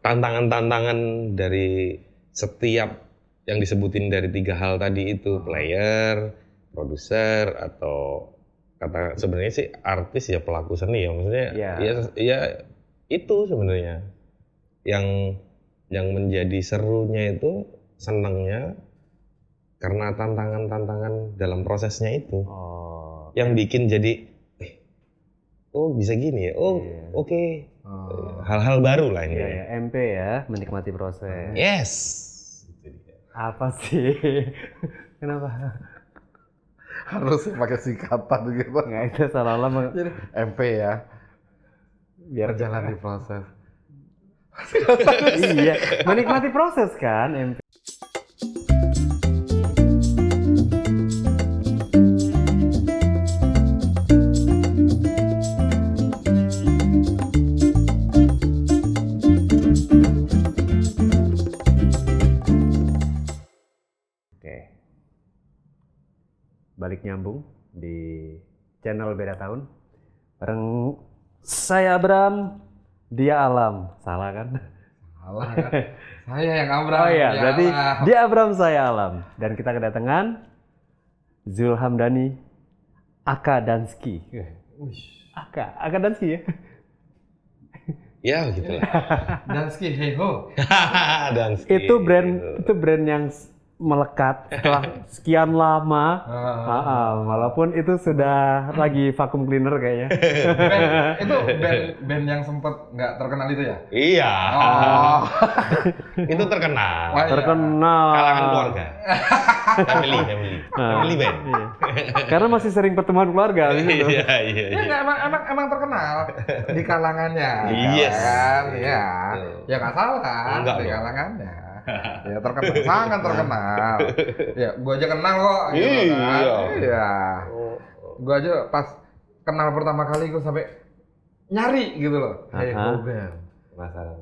tantangan-tantangan dari setiap yang disebutin dari 3 hal tadi itu, player, produser, atau kata sebenarnya sih artis ya, pelaku seni ya, maksudnya ya itu sebenarnya yang menjadi serunya itu, senangnya karena tantangan-tantangan dalam prosesnya itu. Yang bikin jadi oh bisa gini ya, oke. Hal-hal baru lah ini. MP ya, menikmati proses. Yes. Apa sih? Kenapa? Harus pakai singkatan gitu. Nggak, itu seolah-olah Jadi MP ya. biar Berjalan di proses. iya, menikmati proses kan MP. Oke. Balik nyambung di channel Beda Tahun. Bareng saya Abram, dia Alam. Salah kan? Salah kan? Saya yang Abram. Oh iya, ya berarti Allah. dia Abram, saya Alam. Dan kita kedatangan Zul Hamdani, Aka Dansky. Aka Dansky ya? Ya begitulah. Dansky Heho. Dansky. Itu brand yang melekat setelah sekian lama. Walaupun itu sudah lagi vacuum cleaner kayaknya. Itu band yang sempat nggak terkenal itu ya? Iya. Oh. Itu terkenal. Wah, iya. Terkenal. Kalangan keluarga. Family band. Iya. Karena masih sering pertemuan keluarga gitu. Iya. Ya nggak, emang terkenal di kalangannya. Yes. Kan? Ya. Ya nggak salah kan Enggak di dong. kalangannya. Ya terkenal, sangat terkenal. Ya, gua aja kenal kok. Gitu kan. Iya. Gua aja pas kenal pertama kali gua sampai nyari gitu loh. Heho band. Masalah.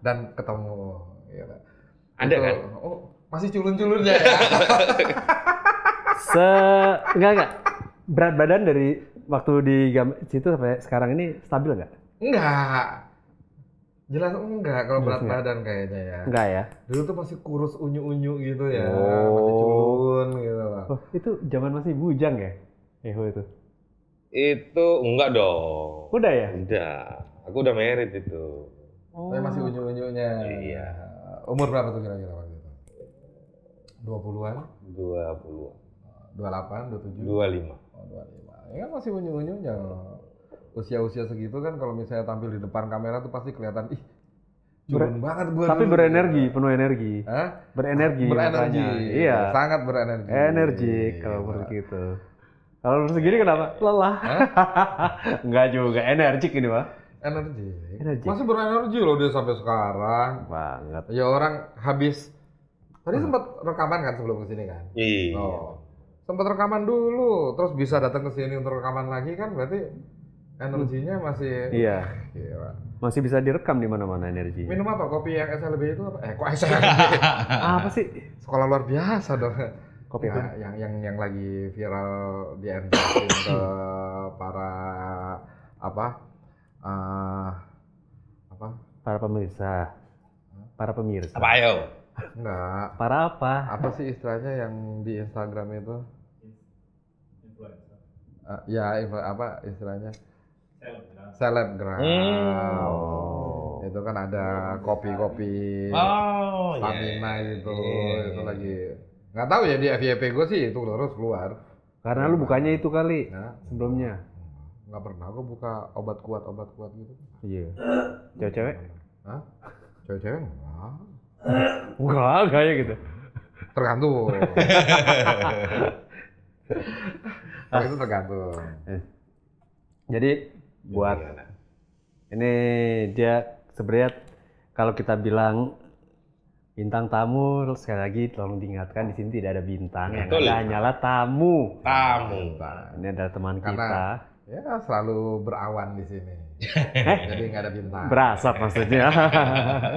Dan ketemu. Gitu. Ada kan? Oh, masih culun-culunnya ya. Enggak. Berat badan dari waktu di situ sampai sekarang ini stabil nggak? Enggak. Jelas enggak kalau berat badan kayaknya ya. Enggak ya? Dulu tuh masih kurus unyu-unyu gitu ya. Masih culun gitu loh. Oh, itu zaman masih bujang ya? Heho itu. Itu enggak dong. Udah ya? Udah. Aku udah married itu. Tapi masih unyu-unyunya. Iya. Umur berapa tuh kira-kira waktu itu? 20-an? 20. 28, 27? 25. Oh, 25. Ya masih unyu-unyunya. Usia-usia segitu kan kalau misalnya tampil di depan kamera tuh pasti kelihatan culun banget gua. Tapi dulu. berenergi, penuh energi. Hah? Berenergi. Berenergi. Makanya. Iya. Sangat berenergi. Energik kalau begitu. Kalau lu segini kenapa? Lelah. Enggak juga, energik ini, Pak. Energi. Masih berenergi loh dia sampai sekarang. Banget. Ya orang habis tadi sempat rekaman kan sebelum kesini kan? Iya. Oh. Sempat rekaman dulu, terus bisa datang ke sini untuk rekaman lagi kan berarti energinya masih Iya. Gila. Masih bisa direkam di mana-mana energi. Minum apa? Kopi yang SLB itu apa? Kok SLB? Apa sih? Sekolah luar biasa dong. Kopi apa? Yang lagi viral di endorse ke para Para pemirsa. Para pemirsa. Apa ayo? Enggak. Para apa? Apa sih istilahnya yang di Instagram itu? Apa istilahnya? Selebgram. Itu kan ada kopi-kopi stamina gitu. Itu lagi nggak tahu ya di FYP gue sih itu terus keluar. Karena lu bukanya itu kali Nah, sebelumnya. nggak pernah gue buka obat kuat gitu. Iya. Cewek-cewek? Hah? Cewek-cewek Enggak ya gitu. tergantung. Itu tergantung. Jadi buat ini dia sebenarnya kalau kita bilang bintang tamu, sekali lagi tolong diingatkan di sini tidak ada bintang, yang ada hanyalah tamu. Ini adalah teman kita. Ya selalu berawan di sini. Jadi nggak ada bintang. Berasap maksudnya.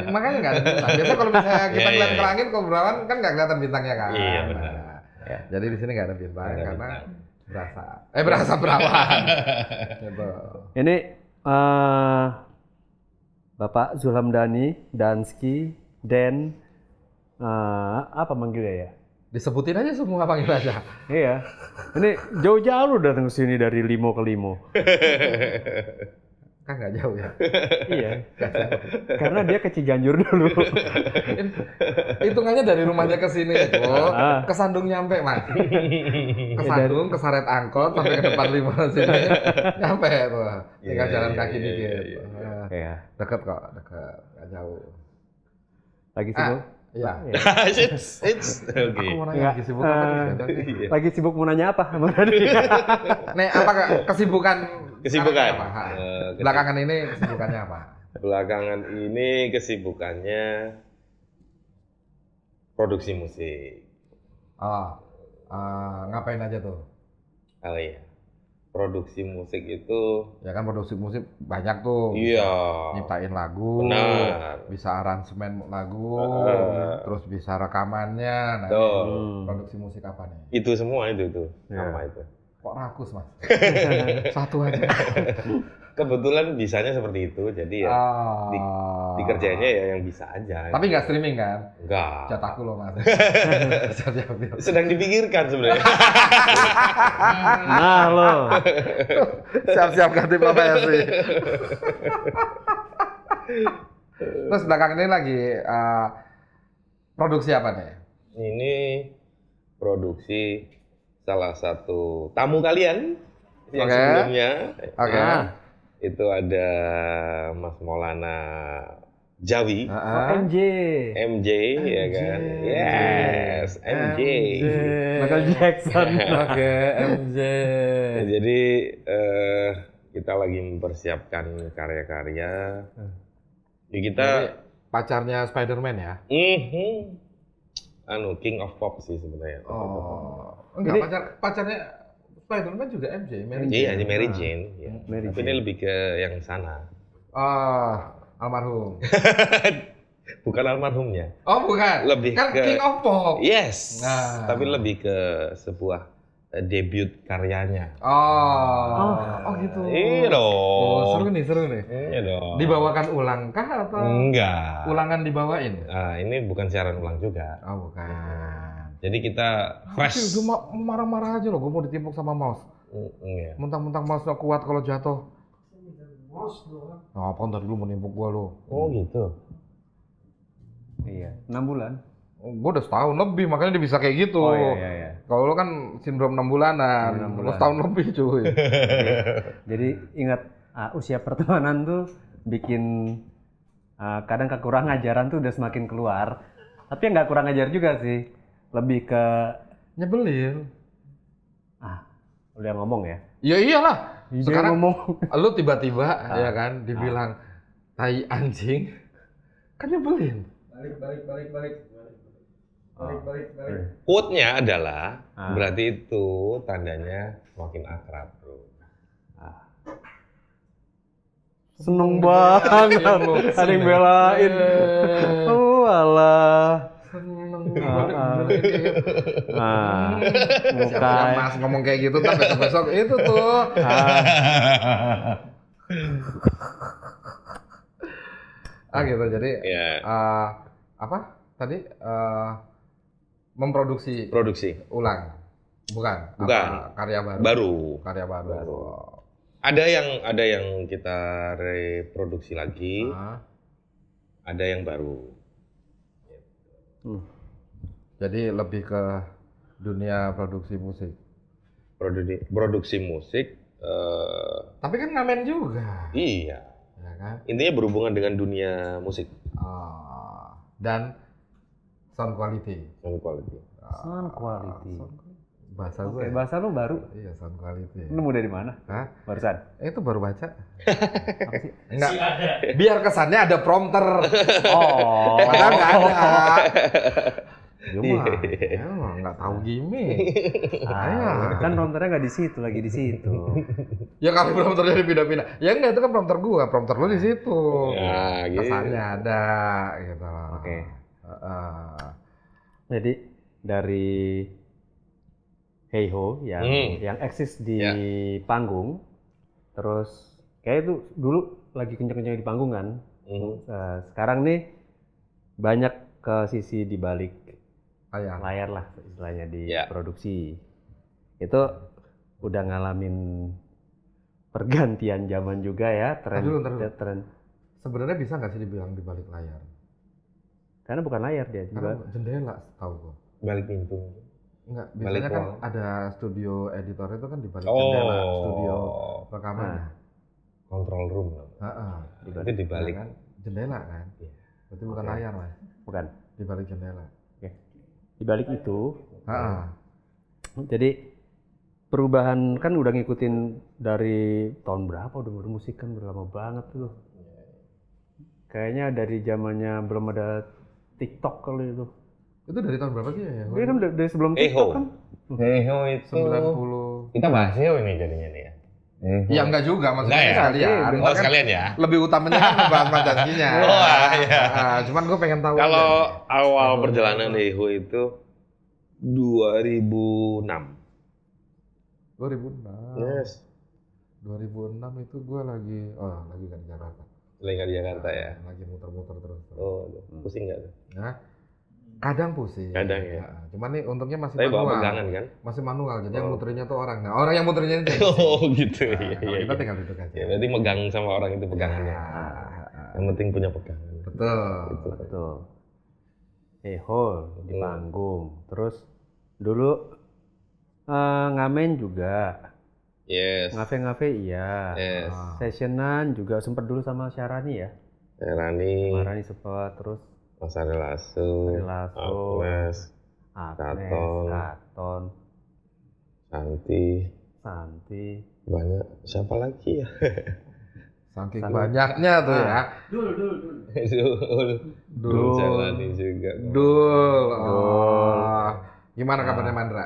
Makanya nggak ada bintang. Biasanya kalau misalnya kita ngeliat ke langit, kalau berawan kan nggak kelihatan bintangnya kan. Iya benar. Nah, jadi di sini nggak ada bintang karena berasap berawan. Gitu. Ini Bapak Zulhamdani, Danski, Den, apa manggilnya ya? Disebutin aja semua panggilannya. Iya. Ini jauh-jauh datang ke sini dari Limo ke Limo. Kan nggak jauh ya. Iya. Karena dia ke Ciganjur dulu. Hitungannya dari rumahnya ke sini itu, ke Sandung nyampe, Mas. Ke Sandung, ke Saret Angkot, sampai ke depan Limo sini. Nyampe tuh. Tinggal jalan kaki dikit. Iya. Deket kok, deket. Nggak jauh. Lagi sibuk? Iya. Oke. Aku mau nanya lagi sibuk apa nih? Lagi sibuk mau nanya apa? Nih, apa kesibukan Kesibukan. apa? Belakangan ini kesibukannya apa? Belakangan ini kesibukannya produksi musik. Ngapain aja tuh? Oh iya. Produksi musik itu Ya kan produksi musik banyak tuh. iya. Nyiptain lagu, Benar. bisa aransemen lagu, terus bisa rekamannya. Nah, Betul. produksi musik apa nih? Itu semua itu Iya. sama itu. Kok rakus, Mas? Satu aja. Kebetulan bisanya seperti itu, jadi ya dikerjainnya ya yang bisa aja. Tapi nggak streaming kan? Enggak. Jatahku loh, Mas. Bisa diambil. Sedang dipikirkan sebenarnya. Nah lo. Siap-siap ganti profesi. Terus belakang ini lagi produksi apa nih? Ini produksi salah satu tamu kalian yang Oke. sebelumnya. Oke. Itu ada Mas Maulana Jawi, MJ. MJ ya kan? Yes, MJ. Michael Jackson. Oke, MJ. Jadi kita lagi mempersiapkan karya-karya. Ya kita Pacarnya Spider-Man ya? King of Pop sih sebenarnya. Enggak, pacarnya Spider-Man juga MJ, Mary Jane. Iya, ini Mary Jane. Ya. Mary Tapi ini lebih ke yang sana. Almarhum. Bukan almarhumnya. Oh, bukan. Lebih kan ke King of Pop. Yes. Nah. Tapi lebih ke sebuah debut karyanya. Oh gitu. Iya dong. Oh, seru nih. Iya dong. Dibawakan ulang kah atau Enggak. ulangan dibawain? Ini bukan siaran ulang juga. Oh, bukan. Jadi kita fresh. Gue marah-marah aja loh, gue mau ditimpuk sama mouse. Iya. Mentang-mentang mouse gak kuat kalau jatuh. Apa ntar dulu mau nimpuk gue lo? Oh gitu. Iya. 6 bulan. Gue udah setahun lebih, makanya dia bisa kayak gitu. Oh iya. Kalau lo kan sindrom 6 bulanan, lo setahun lebih cuy. Jadi ingat usia pertemanan tuh bikin kadang kekurangan ajaran tuh udah semakin keluar. Tapi nggak kurang ajar juga sih. Lebih ke Nyebelin. udah ngomong ya. Ya iyalah. Dia Sekarang ngomong. lu tiba-tiba ya kan dibilang tai anjing. Kan nyebelin. Balik. Quote-nya adalah berarti itu tandanya semakin akrab, bro. Seneng banget. Ada yang belain. Oh alah. Seneng Muka. Mas ngomong kayak gitu kan besok-besok itu tuh. Gitu jadi apa tadi memproduksi Produksi. ulang bukan karya baru. Ada yang kita reproduksi lagi, ada yang baru. Jadi lebih ke dunia produksi musik. Produksi musik. Tapi kan ngamen juga. Iya. Ya kan? Intinya berhubungan dengan dunia musik. Dan sound quality. Sound quality. Sound quality. Bahasa gue. Bahasa lu baru. Iya, sound quality. Nemu dari mana? Hah? Barusan. Itu baru baca. Apa sih? Enggak. Biar kesannya ada prompter. Oh. Padahal nggak ada. Ya mah nggak tahu gimmick. Kan prompternya nggak di situ, lagi di situ. Ya kalau prompternya dipindah-pindah. Ya enggak, itu kan prompter gua, prompter lu di situ. Ya, gitu. Kesannya ada gitu. Oke. Jadi dari Hey Ho yang eksis di panggung, terus kayak itu dulu lagi kenceng-kenceng di panggung kan, Sekarang nih banyak ke sisi di balik Layar. layar lah istilahnya di Ya. produksi. Itu udah ngalamin pergantian zaman juga ya, tren. Sebenarnya bisa nggak sih dibilang di balik layar? Karena bukan layar dia juga. Karena jendela tahu gua. Balik pintu. Enggak, Balik biasanya kan wall. ada studio editor itu kan di balik jendela, studio rekamannya. Control room. Heeh. Itu di balik. Kan? Jendela kan? Iya. Berarti bukan layar lah, Bukan. di balik jendela. Di balik itu, Heeh. jadi perubahan kan udah ngikutin dari tahun berapa udah bermusik kan udah lama banget tuh. Kayaknya dari zamannya belum ada TikTok kali itu. Itu dari tahun berapa sih ya? Dia kan dari sebelum TikTok kan. Heho itu 90. kita bahas Heho ini jadinya nih ya. Ya enggak juga, maksudnya Enggak ya? sekalian. Oh Kan sekalian ya. lebih utamanya kan ngebahas Majanjinya. Oh, iya. Cuman gue pengen tahu Kalau aja. awal perjalanan Heho itu 2006. 2006. Yes. 2006 itu gue lagi kan di Jakarta. Lagi di Jakarta ya. Lagi muter-muter terus. Oh, pusing nggak tuh? Nah, kadang pusing. Kadang ya. Nah, cuman nih untungnya masih Tapi bawa manual. pegangan kan? Masih manual, jadi yang muterinnya tuh orang. Nah, orang yang muterinnya itu. Oh gitu. Nah, Iya. kita tinggal duduk aja. Ya, berarti megang sama orang itu pegangannya. Yang penting punya pegangan. Betul. Betul. Heho di panggung. Terus dulu ngamen juga. Yes. Ngafe iya. Yes. Sessionan juga sempet dulu sama Syarani ya. Rani, Syarani sempet, terus Mas Ari Lasso, Ari Lasso, Agnes, Agnes, Katon. Katon, Santi, Santi. banyak. Siapa lagi ya? Saking banyaknya tuh ya. Dul Jalani juga. Dul. Oh. Gimana kabarnya Mandra?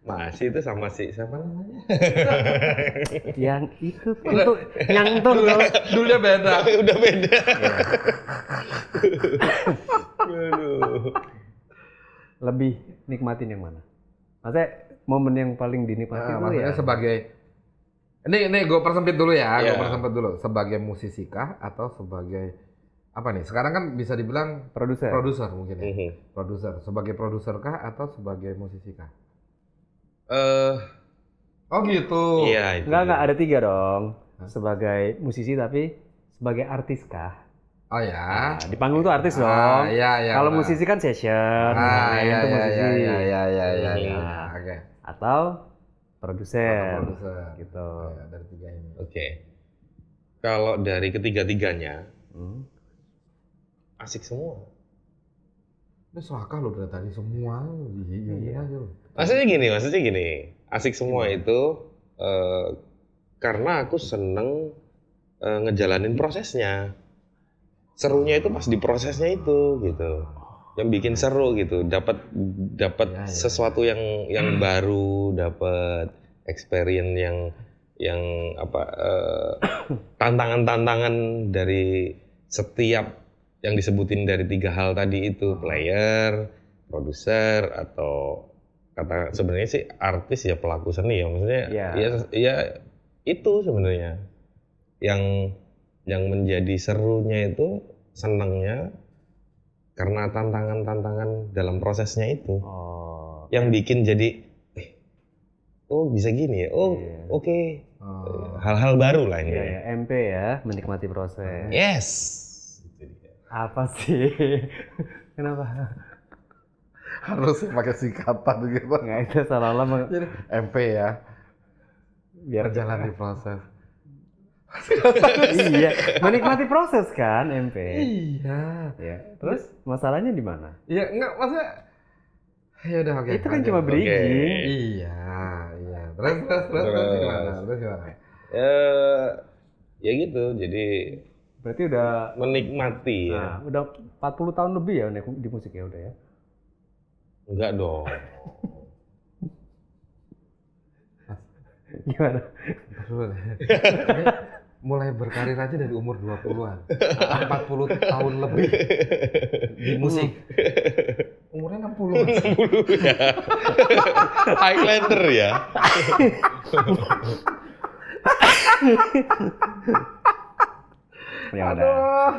Masih itu sama si siapa namanya? Yang itu yang itu Dulnya beda. Udah beda. Aduh. lebih nikmatin yang mana? Maksudnya momen yang paling dinikmati itu Maksudnya ya sebagai ini gue persempit dulu ya, Iya. gue persempit dulu. Sebagai musisi kah atau sebagai apa nih? Sekarang kan bisa dibilang produser. produser mungkin ya. Mhm. Produser. Sebagai produser kah atau sebagai musisi kah? Oh gitu. Iya itu. Enggak ada 3 dong. Sebagai musisi tapi sebagai artis kah? Oh ya. Nah, di panggung tuh artis dong. Iya. Kalau benar. musisi kan session, main iya, tuh musisi. Iya. Nah. Oke. Atau produser. Produser. Gitu. Oh, ya, dari 3 ini. Oke. Kalau dari ketiga-tiganya Hmm. asik semua. Ini serakah lo dari tadi semua. Iya aja lo. Maksudnya gini, asik semua itu karena aku seneng ngejalanin prosesnya. Serunya itu pas di prosesnya itu gitu. Yang bikin seru gitu, dapat Ya. sesuatu yang baru, dapat experience yang apa tantangan-tantangan dari setiap yang disebutin dari 3 hal tadi itu, player, produser, atau kata sebenarnya sih artis ya, pelaku seni ya, maksudnya ya itu sebenarnya yang menjadi serunya itu, senangnya karena tantangan-tantangan dalam prosesnya itu yang bikin jadi oh bisa gini ya, oke. Hal-hal baru lah ini. Ya, MP ya, menikmati proses. Yes. Apa sih? Kenapa? Harus pakai singkatan gitu. Nggak, itu seolah-olah Jadi MP ya. biar Berjalan di proses. iya, menikmati proses kan MP. Iya. Ya. Terus masalahnya di mana? Iya, enggak maksudnya. Ya udah oke. Itu kan lanjut. cuma bridging. Iya. Terus gimana? Terus gimana? Ya gitu, jadi Berarti udah menikmati ya. udah 40 tahun lebih ya di musik ya udah ya. Enggak dong. Gimana? Terus ini mulai berkarir aja dari umur 20-an. 40 tahun lebih di musik. Umurnya 60. 60 ya. Highlander ya. Ya udah.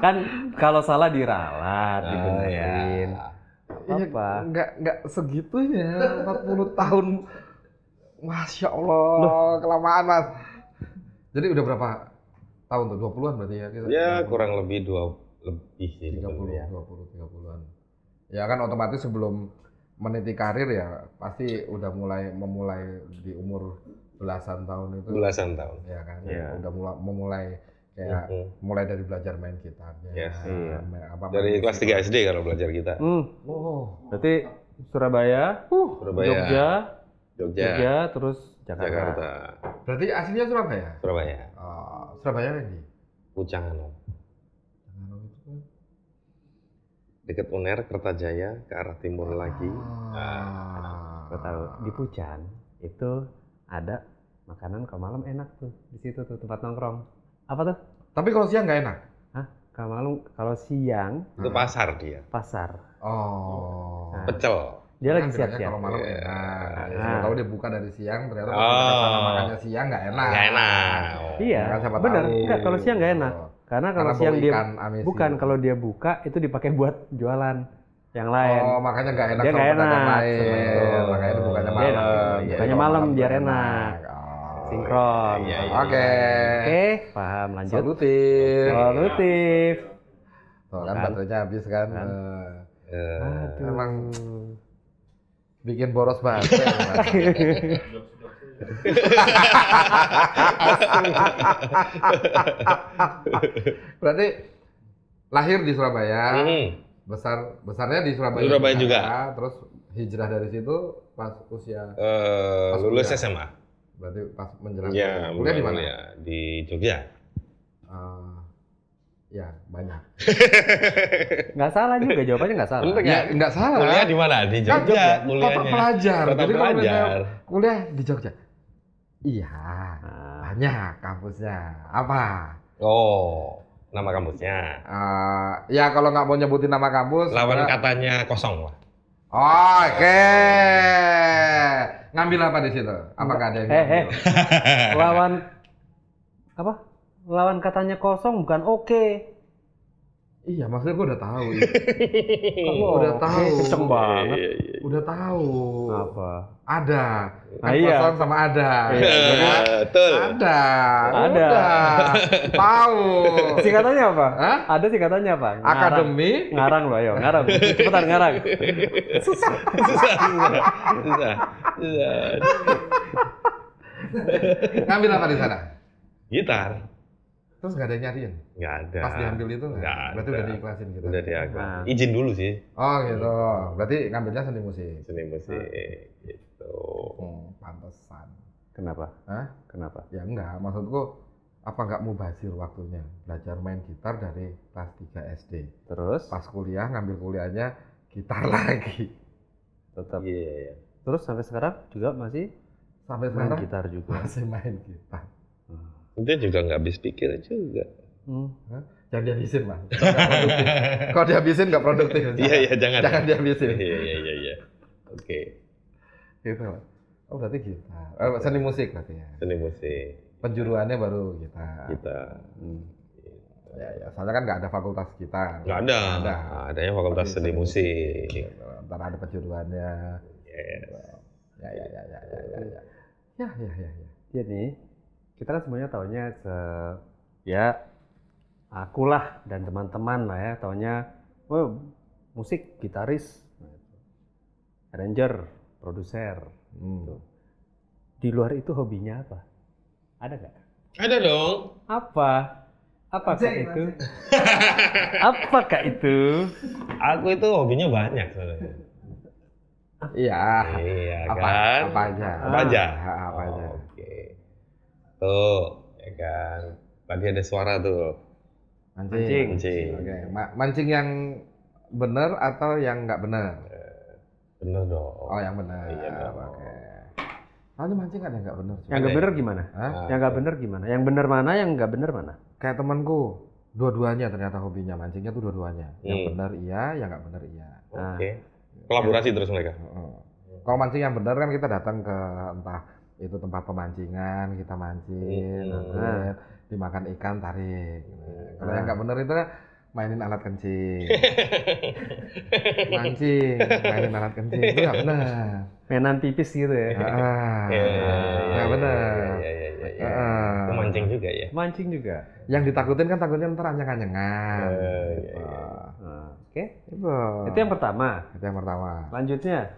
Kan kalau salah diralat, dibenerin. Apa? Enggak segitunya. 40 tahun. Masya Allah, kelamaan Mas. Jadi udah berapa tahun tuh? 20-an berarti ya? Ya kurang lebih lebih sih. 30-an. Ya kan otomatis sebelum meniti karir ya pasti udah memulai di umur belasan tahun itu. Belasan tahun. Ya kan. Iya. Udah memulai kayak mulai dari belajar main gitarnya. Yes. Dari Kelas 3 SD kalau belajar kita. Berarti Surabaya, Jogja, terus Jakarta. Berarti aslinya Surabaya? Surabaya. Surabaya ini? Pucanganom. Dekat UNER, Kertajaya, ke arah timur lagi. Gue tahu di Pucan itu ada makanan kalau malam enak tuh di situ tuh tempat nongkrong. Apa tuh? Tapi kalau siang nggak enak? Hah? Kalau siang itu pasar dia. Pasar. Oh. Pecel. Dia lagi siap-siap. Kalau malam enak. Siapa tahu dia buka dari siang, ternyata pas kita kesana makannya siang nggak enak. Nggak enak. Iya. Bener. Enggak, kalau siang nggak enak. Karena kalau siang dia kalau dia buka itu dipakai buat jualan yang lain. Oh, makanya nggak enak dia sama pedagang enak. lain. Makanya itu bukanya malam. Bukanya malam biar enak. Sinkron. Oke, paham, lanjut. Solutif. Tuh kan baterainya habis kan. Aduh. Emang bikin boros baterai. Berarti lahir di Surabaya, besarnya di Surabaya juga. Terus hijrah dari situ pas usia lulus SMA. Berarti pas menjelang kuliah di mana? Di Jogja. Ya banyak. Nggak salah juga jawabannya nggak salah. Ya nggak salah. Kuliah di mana? Di Jogja. Kota pelajar. Jadi kalau misalnya kuliah di Jogja. Iya, banyak kampusnya. Apa? Oh, nama kampusnya. Ya kalau nggak mau nyebutin nama kampus. Lawan katanya kosong lah. Oke. Ngambil apa di situ? Apakah ada yang ngambil? Lawan apa? Lawan katanya kosong bukan oke. Iya, maksudnya gue udah tahu. Udah tahu. Kenceng banget. Udah tahu. Apa? Ada. Kosong sama ada. Betul. Ada. Tahu. Singkatannya apa? Ada singkatannya apa? Akademi. Ngarang loh, ayo. Ngarang. Cepetan ngarang. Susah. Ngambil apa di sana? Gitar. Terus nggak ada yang nyariin? Nggak ada. Pas diambil itu nggak ada. Berarti udah diikhlasin gitu? Udah diikhlasin. Izin dulu sih. Oh gitu. Berarti ngambilnya seni musik? Seni musik, gitu. Pantesan. Kenapa? Kenapa? Ya enggak, maksudku apa nggak mubazir waktunya? Belajar main gitar dari kelas 3 SD. Terus? Pas kuliah, ngambil kuliahnya gitar lagi. Tetap. Iya. Terus sampai sekarang juga masih sampai main sekarang gitar juga. Masih main gitar. Dia juga nggak habis pikir juga. Jangan dihabisin, Mas. Kalau dihabisin nggak produktif. Iya, jangan. Jangan dihabisin. Iya. Oke. Gitu, Mas. Oh, berarti gitar. Seni musik berarti ya. Seni musik. Penjuruannya baru gitar. Ya, soalnya kan nggak ada fakultas gitar. Nggak ada. Adanya fakultas seni musik. Ntar ada penjuruannya. Yes. Ya. Jadi kita kan semuanya taunya ya akulah dan teman-teman lah ya taunya musik, gitaris, arranger, produser. Di luar itu hobinya apa? Ada nggak? Ada dong. Apakah itu? Apakah itu? Aku itu hobinya banyak sebenarnya. Iya. Kan? Apa aja? Oke. Tuh, ya kan. Tadi ada suara tuh. Mancing. Oke. Mancing yang benar atau yang nggak benar? Bener dong. Oh, yang benar. Iya dong. Oke. Soalnya mancing ada yang nggak benar. Yang nggak benar gimana? Yang nggak benar gimana? Yang benar mana? Yang nggak benar mana? Kayak temanku, dua-duanya ternyata hobinya mancingnya tuh dua-duanya. Yang benar iya, yang nggak benar iya. Oke. Kolaborasi terus mereka. Kalau mancing yang benar kan kita datang ke entah itu tempat pemancingan, kita mancing, nanti dimakan ikan, tarik. Kalau yang nggak bener itu kan mainin alat kencing. Mancing, mainin alat kencing, itu nggak bener. Mainan pipis gitu ya. Nggak bener. Itu mancing juga ya? Mancing juga. Yang ditakutin kan takutnya ntar anyang-anyangan. Oke. Itu yang pertama. Itu yang pertama. Lanjutnya.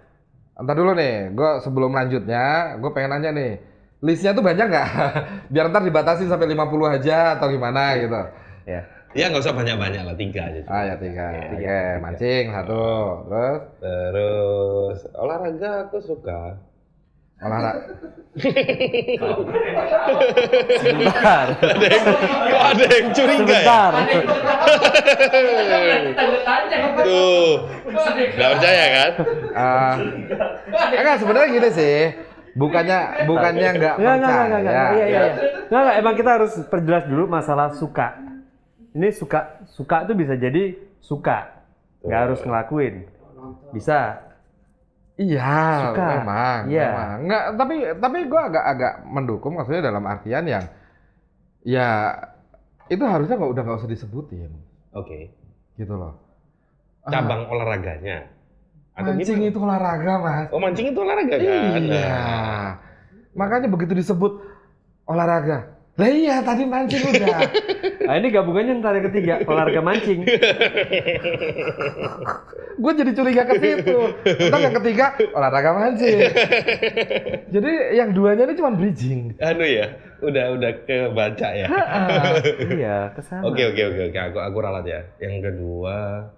Entar dulu nih, gue sebelum lanjutnya, gue pengen nanya nih, listnya tuh banyak nggak? Biar ntar dibatasi sampai 50 aja atau gimana gitu. Ya. Ya nggak usah banyak-banyak lah, 3 aja. Ya 3. Oke, mancing 1. Terus olahraga aku suka. Olahraga. Sebentar. Ada yang curiga ya? Tuh, nggak percaya kan? Enggak, sebenarnya gini sih. Bukannya nggak percaya. Enggak, emang kita harus perjelas dulu masalah suka. Ini suka itu bisa jadi suka, nggak harus ngelakuin. Bisa. Iya, suka. memang. Nggak, tapi gue agak mendukung, maksudnya dalam artian yang ya itu harusnya udah nggak usah disebutin. Oke. Gitu loh. Cabang olahraganya. Atau mancing gimana? itu olahraga, Mas. Oh, mancing itu olahraga kan? Iya. Makanya begitu disebut olahraga. Lah iya, tadi mancing udah. Nah, ini gabungannya ntar yang ketiga, olahraga mancing. Gue jadi curiga ke situ. Ntar yang ketiga, olahraga mancing. Jadi yang duanya ini cuma bridging. Anu ya, udah kebaca ya. Iya, kesana. Oke, aku ralat ya. Yang kedua,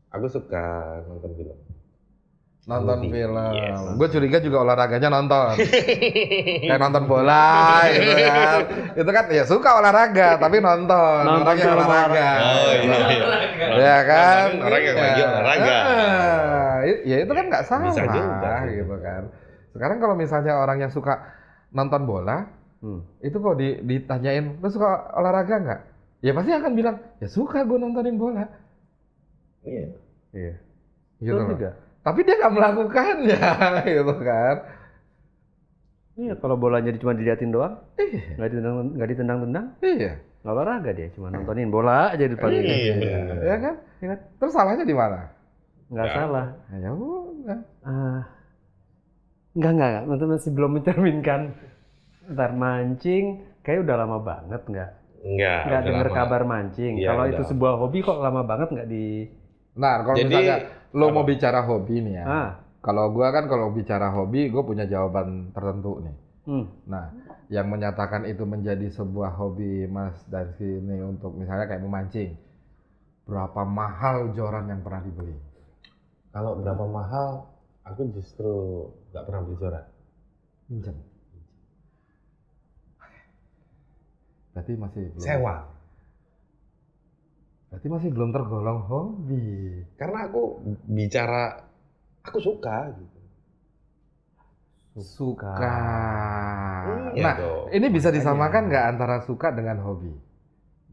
aku suka nonton film. Nonton Movie. film. Yes. Gue curiga juga olahraganya nonton. Kayak nonton bola gitu kan. Itu kan ya suka olahraga tapi nonton orang yang olahraga. Oh iya. Ya kan? Orang yang lagi olahraga. Ya itu kan nggak salah Bisa juga sih. gitu kan. Sekarang kalau misalnya orang yang suka nonton bola, itu kok ditanyain, lu suka olahraga nggak? Ya pasti akan bilang, ya suka gue nontonin bola. Iya. Gitu Betul loh. juga. Tapi dia nggak melakukannya, gitu kan? Iya, kalau bolanya cuma diliatin doang, Iya. nggak ditendang-tendang, Iya. nggak olahraga dia, cuma nontonin bola aja di depan ini. Ya kan? Terus salahnya di mana? Nggak salah. Ya udah. Enggak, masih belum mencerminkan. Ntar mancing, kayak udah lama banget nggak Enggak dengar lama. kabar mancing. Iya, Kalau udah itu sebuah hobi kok lama banget nggak di. Nah, kalau Jadi, misalnya lo mau apa? bicara hobi nih ya. Ah. Kalau gua kan kalau bicara hobi, gue punya jawaban tertentu nih. Nah, yang menyatakan itu menjadi sebuah hobi Mas Darsi ini untuk misalnya kayak memancing. Berapa mahal joran yang pernah dibeli? Kalau berapa mahal, aku justru nggak pernah beli joran. Pinjam. Berarti masih belum. Sewa. Berarti masih belum tergolong hobi. Karena aku bicara, aku suka gitu. Suka. Iya Nah, dong. ini bisa disamakan nggak antara suka dengan hobi?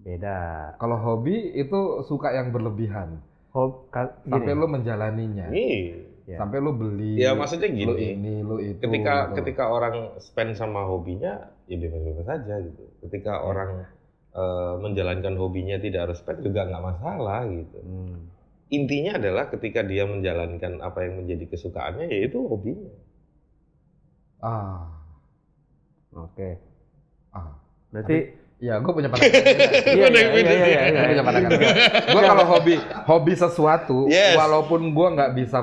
Beda. Kalau hobi itu suka yang berlebihan. Sampai lo menjalaninya. Iya. Sampai lo beli. Ya maksudnya gini. Lo ini, lo itu. Ketika orang spend sama hobinya, ya bebas-bebas saja gitu. Ketika orang menjalankan hobinya tidak harus spend juga nggak masalah gitu. Intinya adalah ketika dia menjalankan apa yang menjadi kesukaannya, yaitu hobinya. Oke. Berarti, Berarti ya gue punya pandangan. iya. Gue punya pandangan. Gue kalau hobi sesuatu, Yes. walaupun gue nggak bisa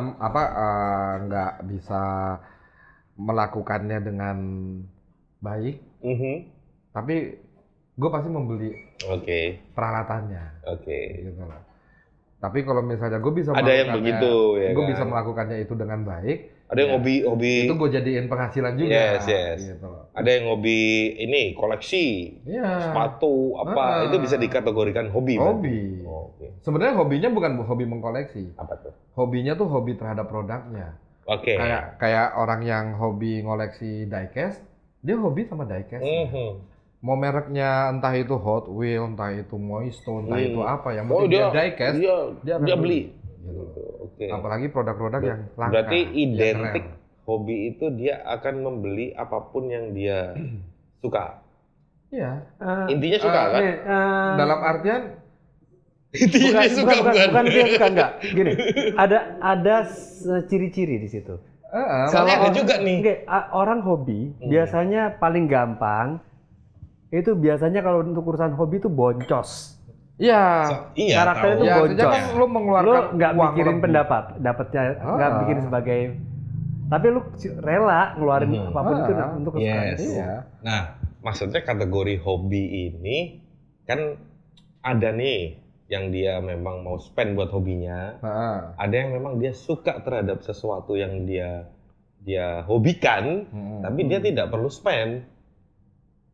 melakukannya dengan baik, tapi gue pasti membeli peralatannya. Gitu loh. Tapi kalau misalnya gue bisa Ada yang begitu, ya gue kan? bisa melakukannya itu dengan baik. Ada yang hobi Itu gue jadiin penghasilan juga. Yes. Gitu loh. Ada yang hobi ini koleksi Iya. sepatu apa itu bisa dikategorikan hobi. Hobi. Oke. Sebenarnya hobinya bukan hobi mengkoleksi. Apa tuh? Hobinya tuh hobi terhadap produknya. Oke. Kayak orang yang hobi ngoleksi diecast, dia hobi sama diecast. Mau mereknya entah itu Hot Wheels, entah itu Moisto, entah itu apa, yang penting dia diecast, dia akan beli. Gitu. Oke. Apalagi produk-produk yang langka. Berarti yang identik rare. hobi itu dia akan membeli apapun yang dia suka. Iya. Intinya suka kan? Dalam artian Intinya dia suka bukan dia suka enggak. Gini, ada ciri-ciri di situ. Soalnya ada juga nih. Orang hobi biasanya paling gampang itu biasanya kalau untuk urusan hobi itu boncos. iya. Iya. Karakternya tahu. itu boncos. Kan lu mengeluarkan Lu nggak uang mikirin lebih. dapatnya nggak bikin sebagai, tapi lu rela ngeluarin apapun itu untuk kesukaan Yes. itu. Iya. Nah, maksudnya kategori hobi ini kan ada nih yang dia memang mau spend buat hobinya. Ada yang memang dia suka terhadap sesuatu yang dia hobikan, tapi dia tidak perlu spend.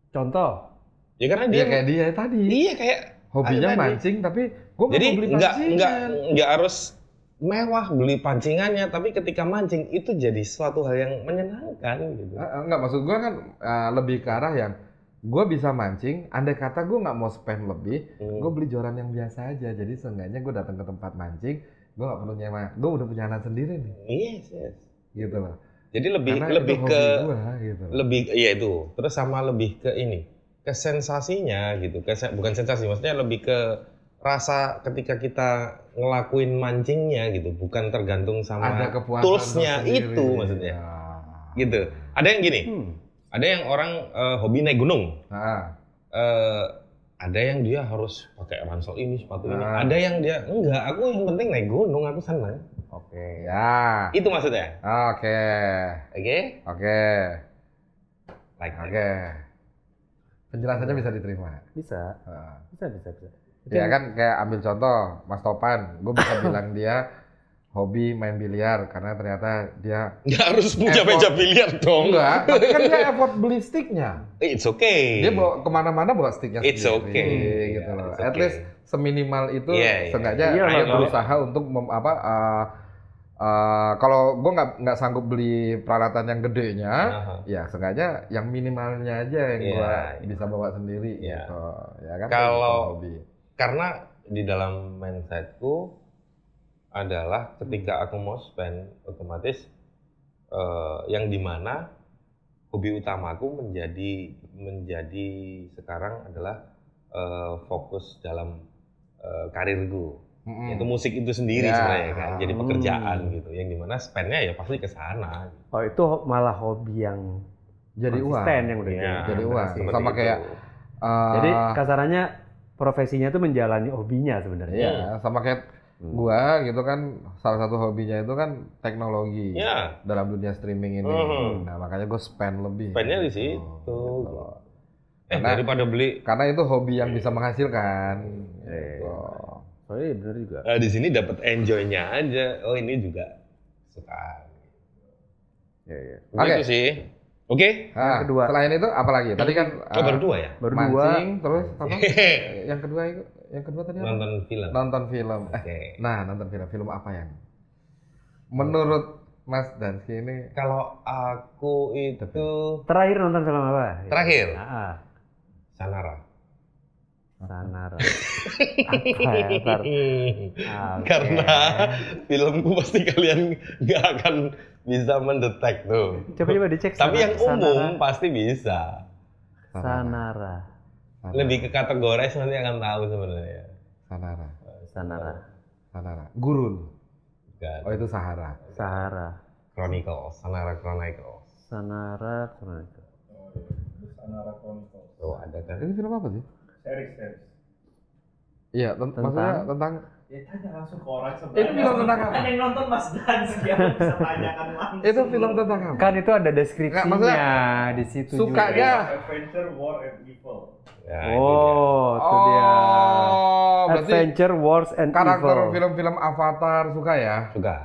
Contoh, Ya karena Dia dia kayak dia tadi. Iya kayak Hobinya tadi. mancing tapi gue Jadi mau beli pancingan. nggak harus mewah beli pancingannya, tapi ketika mancing itu jadi suatu hal yang menyenangkan gitu. Enggak, maksud gue kan lebih ke arah yang gue bisa mancing, andai kata gue nggak mau spend lebih, gue beli joran yang biasa aja. Jadi seenggaknya gue datang ke tempat mancing, gue nggak perlu nyewa, gue udah punya alat sendiri nih. Yes. Gitu loh. Jadi lebih Karena itu hobi ke gua, gitu loh. lebih iya itu. Terus sama lebih ke ini, ke sensasinya gitu. Bukan sensasi, maksudnya lebih ke rasa ketika kita ngelakuin mancingnya gitu, bukan tergantung sama Ada kepuasan toolsnya tersendiri. itu maksudnya. Ya. Gitu. Ada yang gini, ada yang orang hobi naik gunung. Ada yang dia harus pakai ransel ini, sepatu ini. Ada yang dia enggak, aku yang penting naik gunung, aku senang. Oke, ya. Itu maksudnya. Oke. Oke? Oke. Like that. Oke. Penjelasannya bisa diterima. bisa. Ya kan kayak ambil contoh Mas Topan, gue bisa bilang dia hobi main biliar karena ternyata dia Nggak harus punya effort. meja biliar dong. enggak, tapi kan dia effort beli sticknya. It's okay. Dia bawa kemana-mana bawa sticknya It's sendiri, okay. gitu loh. It's At okay. least seminimal itu, Iya. seenggaknya Iya, dia kalau- berusaha untuk kalau gue nggak sanggup beli peralatan yang gedenya, ya seenggaknya yang minimalnya aja yang Iya, gue iya. bisa bawa sendiri, Iya. gitu. Ya kan? Kalau- itu hobi. Karena di dalam mindsetku adalah ketika aku mau spend, otomatis yang dimana hobi utamaku menjadi sekarang adalah fokus dalam karirku. Itu musik itu sendiri Ya. sebenarnya kan, jadi pekerjaan gitu. Yang dimana spendnya ya pasti ke sana. Oh itu malah hobi yang Jadi uang. konsisten yang udah Iya, Jadi uang. seperti Sama itu. kayak Jadi kasarannya profesinya itu menjalani hobinya sebenarnya. Iya, sama kayak gua gitu kan, salah satu hobinya itu kan teknologi Ya. dalam dunia streaming ini. Nah makanya gue spend lebih. Spendnya di Gitu. situ. Gitu loh. Daripada beli. Karena itu hobi yang bisa menghasilkan. Gitu. Oh iya benar juga. Nah, di sini dapat enjoy-nya aja. Oh ini juga suka. Iya. Begitu Oke. sih. Oke. Yang Nah, kedua. selain itu apa lagi? Tadi kan Oh baru dua ya? Baru dua. mancing, terus apa? yang kedua tadi apa? Nonton film. Nonton film. Oke. Nah, nonton film apa yang menurut Mas Dansky ini Kalau aku itu Terakhir nonton film apa? terakhir Sanara. Sanara. Apa ya? Ntar. Oke. Karena filmku pasti kalian nggak akan bisa mendetek tuh. Coba dicek. Tapi yang umum Sanara. pasti bisa. Sanara. Lebih ke kategori nanti akan tahu sebenarnya. Sanara. Gurun. Bukan. Oh, itu Sahara. Sahara. Chronicles, Sanara Chronicles. Sanara. Sanara Chronicles. Tuh ada kan. Ini film apa sih? Series. Iya, maksudnya tentang Ya tanya langsung ke orang itu sebenarnya. film tentang apa? Kan yang nonton Mas Dan, dia bisa tanyakan langsung. Itu film tentang apa? Kan itu ada deskripsinya Nggak, maksudnya di situ sukanya juga. Adventure, War, and Evil. Ya, itu dia. Oh, itu dia. Oh, berarti Adventure, Wars, and karakter Evil. film-film Avatar suka ya? Suka.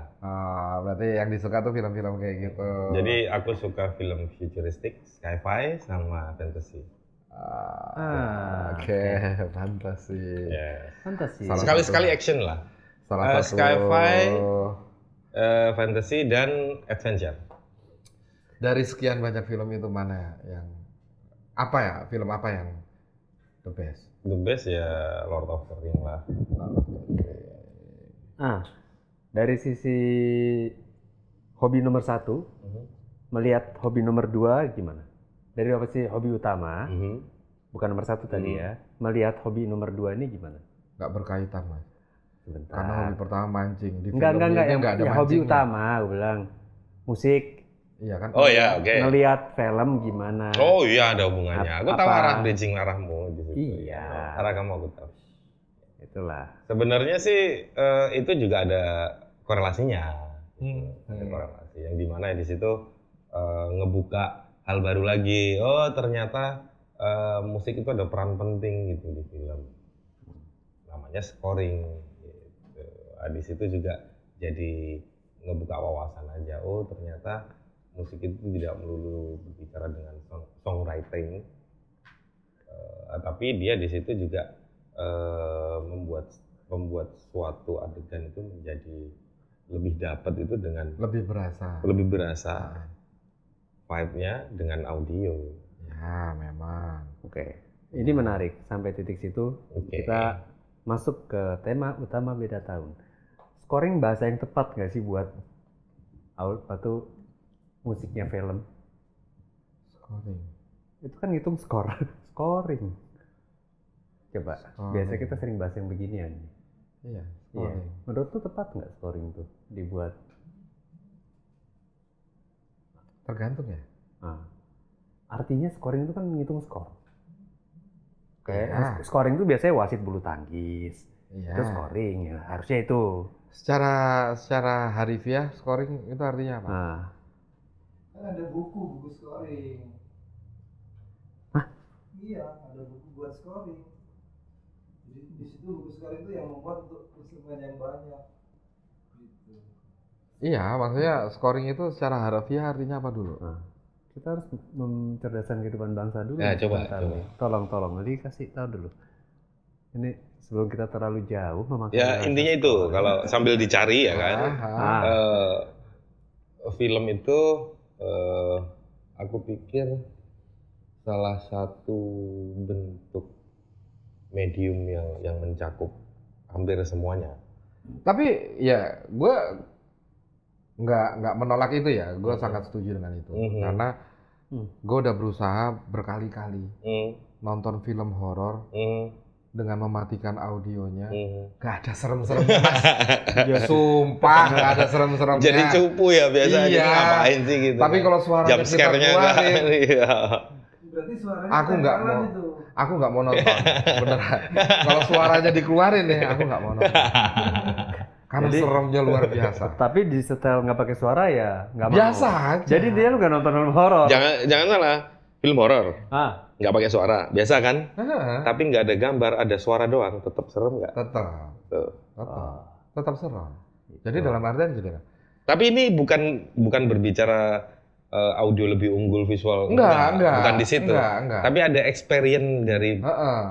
Berarti yang disuka tuh film-film kayak gitu. Jadi aku suka film futuristik, sci-fi, sama fantasy. Oke, fantasi. Ya. Fantasi. Salah Sekali-sekali action lah. Salah satu Sci-fi, fantasy, dan adventure. dari sekian banyak film itu mana yang apa ya? Film apa yang the best? The best ya Lord of the Rings lah. Dari sisi hobi nomor 1, melihat hobi nomor 2 gimana? Dari apa sih hobi utama, bukan nomor 1 tadi ya. Melihat hobi nomor 2 ini gimana? Nggak berkaitan Mas. Sebentar. Karena hobi pertama mancing. Di Enggak, film ini yang nggak ada ya, hobi mancingnya. utama, gue bilang. Musik, Iya kan? Oh ya, oke. ngelihat film gimana? Oh iya ada hubungannya. Aku tahu Apa? arah bridging arahmu di situ. Iya. Arah kamu aku tahu. Itulah. Sebenarnya sih itu juga ada korelasinya. Ada korelasi yang dimana di situ ngebuka hal baru lagi. Oh ternyata musik itu ada peran penting gitu di film. Namanya scoring. Gitu. Di situ juga jadi ngebuka wawasan aja. Oh ternyata musik itu tidak melulu berbicara dengan songwriting, tapi dia di situ juga membuat suatu adegan itu menjadi lebih dapat itu dengan Lebih berasa. vibe-nya dengan audio. Ya memang. Oke. Ini menarik. Sampai titik situ kita masuk ke tema utama beda tahun. Scoring bahasa yang tepat nggak sih buat musiknya film? Scoring. Itu kan ngitung scoring. Coba. Scoring. Biasanya kita sering bahas yang beginian. Iya. Iya. Scoring. Menurut tuh tepat nggak scoring tuh dibuat? Tergantung ya. Nah, artinya scoring itu kan menghitung skor. Kayak Iya. scoring itu biasanya wasit bulu tangkis. Iya. Itu scoring ya. Harusnya itu. Secara harifiah scoring itu artinya apa? Nah, Kan ada buku scoring. Hah? Iya, ada buku buat scoring. Jadi di situ buku scoring itu yang membuat untuk instrumen yang banyak. Gitu. Iya, maksudnya scoring itu secara harafiah artinya apa dulu? nah, kita harus mencerdaskan kehidupan bangsa dulu. Ya, coba. Tolong, nanti kasih tahu dulu. Ini sebelum kita terlalu jauh memakai. Ya intinya itu kalau sambil dicari ya kan. Film itu aku pikir salah satu bentuk medium yang mencakup hampir semuanya. Tapi ya gue nggak menolak itu ya, gue sangat setuju dengan itu. Karena gue udah berusaha berkali-kali nonton film horor dengan mematikan audionya, gak ada serem-seremnya Mas. Ya, sumpah gak ada serem-seremnya. Jadi cupu ya biasanya Iya. ngapain sih gitu. Tapi kalau suaranya jump kita scare-nya keluarin, iya. Berarti suaranya Aku nggak tempelan mau. itu. Aku nggak mau nonton, beneran. Kalau suaranya dikeluarin nih, aku nggak mau nonton. Karena seremnya luar biasa. Tapi di setel nggak pakai suara ya nggak mau. Biasa aja. Jadi dia lu nggak nonton film horor. Jangan salah, film horor nggak pakai suara, biasa kan? Tapi nggak ada gambar, ada suara doang, tetap serem nggak? Tetap, Tuh. tetap serem. Jadi dalam artian gini kan. Tapi ini bukan berbicara audio lebih unggul visual, Enggak. bukan di situ. Enggak. Tapi ada experience dari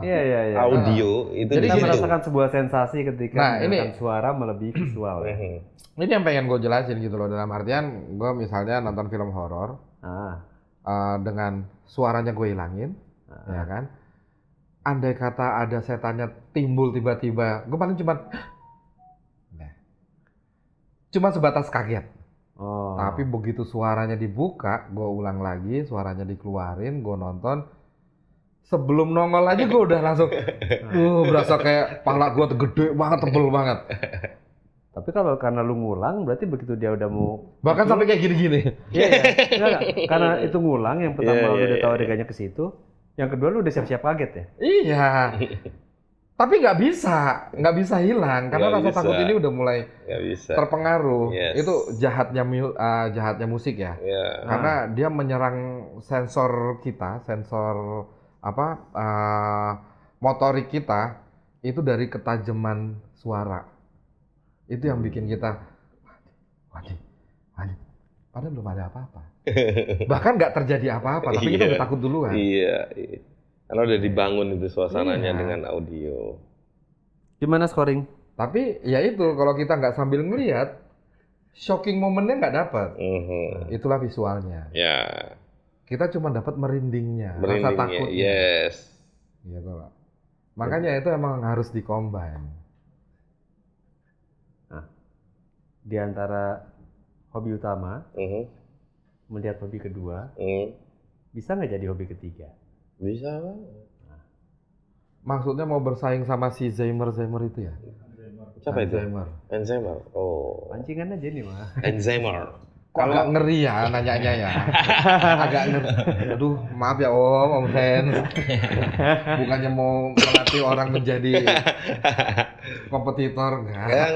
Iya. audio itu Jadi di Kita situ. merasakan sebuah sensasi ketika Nah, menggunakan suara melebihi visual. Ya. Ini yang pengen gue jelasin gitu loh, dalam artian gue misalnya nonton film horor dengan suaranya gue hilangin, ya kan? Andai kata ada setannya timbul tiba-tiba, gue paling cuma sebatas kaget. Tapi begitu suaranya dibuka, gue ulang lagi, suaranya dikeluarin, gue nonton. Sebelum nongol aja gue udah langsung, berasa kayak pala gue gede banget, tebel banget. Tapi kalau karena lu ngulang, berarti begitu dia udah mau Bahkan sampai kayak gini-gini. Iya. Enggak. Karena itu ngulang, yang pertama lu udah tahu adegannya ke situ, yang kedua lu udah siap-siap kaget ya. Iya. Tapi nggak bisa hilang karena Nggak rasa bisa. takut ini udah mulai Nggak bisa. terpengaruh. Yes. Itu jahatnya musik ya. Ya. Karena dia menyerang sensor kita, sensor motorik kita itu dari ketajaman suara. Itu yang bikin kita waduh. Padahal belum ada apa-apa. Bahkan nggak terjadi apa-apa, tapi kita Iya. udah takut duluan. Iya. Karena udah dibangun itu suasananya Iya. dengan audio. Gimana scoring? Tapi ya itu kalau kita nggak sambil ngelihat, shocking momennya nggak dapat. Itulah visualnya. Ya. Kita cuma dapat merindingnya, rasa Merindingnya. takutnya. Yes. Gitu lah. Makanya itu emang harus dikombin. Di antara hobi utama, melihat hobi kedua, Hmm, bisa nggak jadi hobi ketiga? bisa Bang. Maksudnya mau bersaing sama si Zimmer itu ya? Siapa itu? Zimmer. Alzheimer. Oh, Pancingan aja nih mah. Alzheimer. Kok agak ngeri ya nanyanya ya? Agak ngeri. Aduh, maaf ya Om Hen. Bukannya mau melatih orang menjadi kompetitor enggak. Yang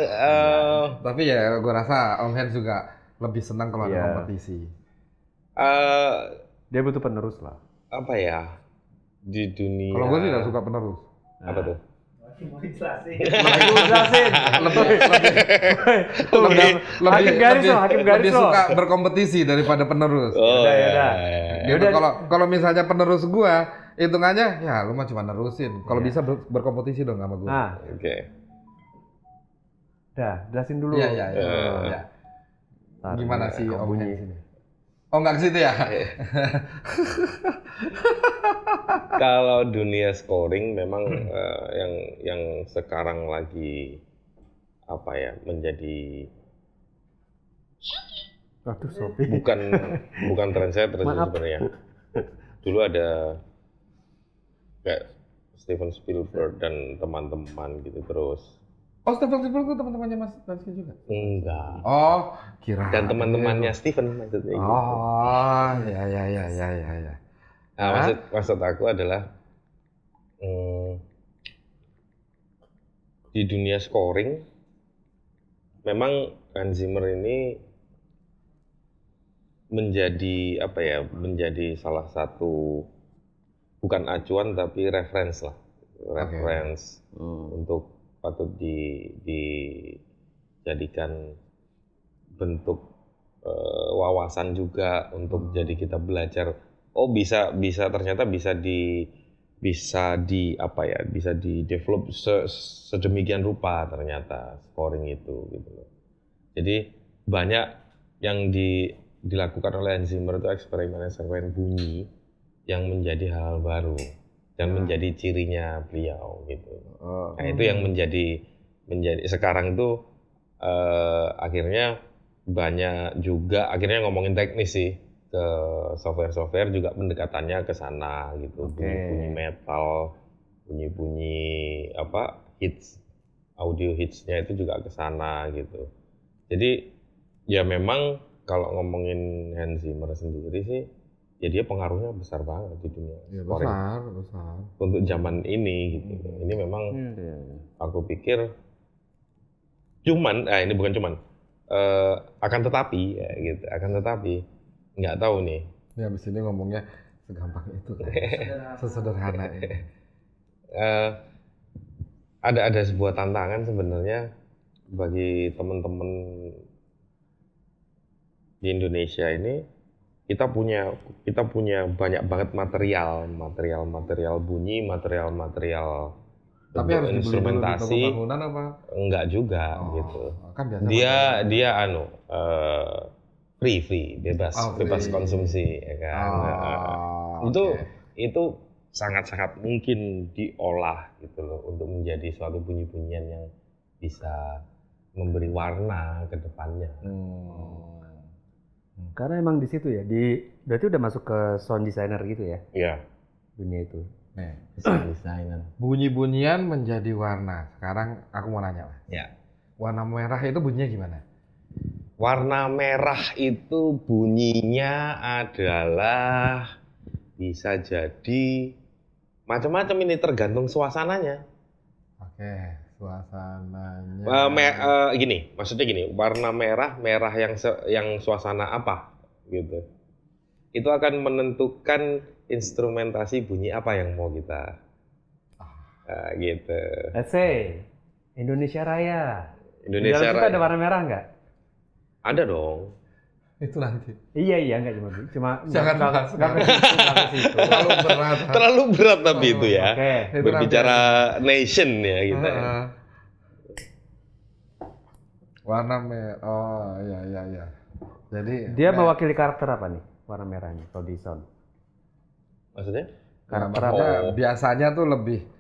Tapi ya gue rasa Om Hen juga lebih senang kalau ada Iya. kompetisi. Dia butuh penerus lah. apa ya di dunia? Kalau gue sih nggak suka penerus. Apa tuh? Masih mau dijelasin. Hakim garis loh, hakim garis lebih loh. suka berkompetisi daripada penerus. Oh, Yaudah, ya, yaudah. ya, ya. Gitu. Yaudah. Kalau misalnya penerus gua, hitungannya ya lu mah cuma nerusin. Kalau Iya. bisa berkompetisi dong sama gua. Nah, Oke. dah, jelasin dulu. Iya iya iya. Eh. Iya. Ntar, Gimana ya, sih kamu Om bunyi. Hen sini? Oh nggak ke situ ya? Kalau dunia scoring memang yang sekarang lagi apa ya menjadi Waduh, Sopi. bukan trendsetter sih Maaf. sebenarnya. Dulu ada kayak Steven Spielberg dan teman-teman gitu terus. Oh Steven Spielberg itu teman-temannya Mas Dansky juga? Enggak. Oh kira. Dan teman-temannya Steven maksudnya. gitu. Oh ya ya ya ya ya ya. Nah, maksud aku adalah di dunia scoring memang Hans Zimmer ini menjadi apa ya? Menjadi salah satu bukan acuan tapi reference lah. Reference untuk patut dijadikan bentuk wawasan juga untuk jadi kita belajar. Oh bisa ternyata bisa di apa ya bisa di develop sedemikian rupa ternyata scoring itu gitu loh. Jadi banyak yang dilakukan oleh Hans Zimmer itu eksperimen bunyi yang menjadi hal baru dan menjadi cirinya beliau gitu. Nah itu yang menjadi sekarang tuh akhirnya banyak juga akhirnya ngomongin teknis sih ke software juga pendekatannya ke sana gitu. Bunyi metal, bunyi apa hits, audio hitsnya itu juga ke sana gitu. Jadi ya memang kalau ngomongin Hans Zimmer sendiri sih ya dia pengaruhnya besar banget di dunia scoring Besar. untuk zaman ini gitu. Ini memang aku pikir ini bukan cuman akan tetapi ya gitu, akan tetapi nggak tahu nih. Ya abis ini ngomongnya segampang itu kan. Sesederhana ini. Ada sebuah tantangan sebenarnya bagi teman-teman di Indonesia ini. Kita punya banyak banget material bunyi, material Tapi harus dibeli dulu di toko instrumentasi. bangunan apa? Enggak juga gitu. Kan biasa Dia free bebas free. konsumsi ya kan. Itu sangat mungkin diolah gitu loh untuk menjadi suatu bunyi-bunyian yang bisa memberi warna ke depannya. Karena emang di situ ya, berarti udah masuk ke sound designer gitu ya, Iya. dunia itu. Nih, Desainer. bunyi-bunyian menjadi warna. Sekarang aku mau nanya lah. Ya. Warna merah itu bunyinya gimana? Warna merah itu bunyinya adalah bisa jadi macam-macam ini tergantung suasananya. Oke, suasananya. Maksudnya gini, warna merah yang suasana apa gitu. Itu akan menentukan instrumentasi bunyi apa yang mau kita gitu. Let's say Indonesia Raya. Indonesia Di dalam situ Raya. ada warna merah nggak? Ada dong. Itu nanti. Iya nggak cuma Jangan nggak bahas. nggak ke situ, nggak ke situ. Terlalu berat. Terlalu berat tapi itu ya. Oke. Itu Berbicara nation ya kita. ya. Warna merah. Oh, iya. Jadi Dia mewakili karakter apa nih warna merahnya kalau di sound? Maksudnya? Karakter maksudnya apa? biasanya tuh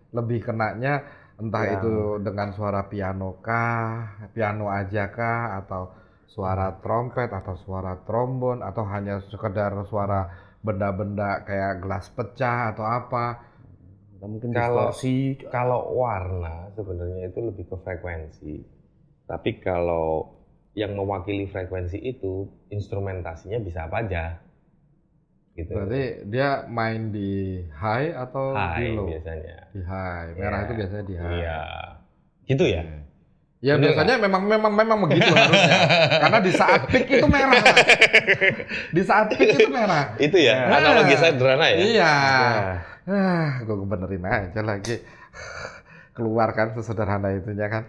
lebih kenanya entah Yang- itu dengan suara piano kah, piano aja kah, atau suara trompet atau suara trombon atau hanya sekedar suara benda-benda kayak gelas pecah atau apa. Atau mungkin Kalau distorsi. kalau warna sebenarnya itu lebih ke frekuensi. Tapi kalau yang mewakili frekuensi itu instrumentasinya bisa apa aja. Gitu. Berarti dia main di high atau di High low? biasanya. Di high. Merah Iya. itu biasanya di high. Iya. Gitu ya? Ya Bener biasanya memang begitu harusnya. Karena di saat peak itu merah. Mas. Di saat peak itu merah. Itu ya, analogi sederhana ya? Iya. Gue benerin aja lagi. Keluarkan sesederhana itunya kan.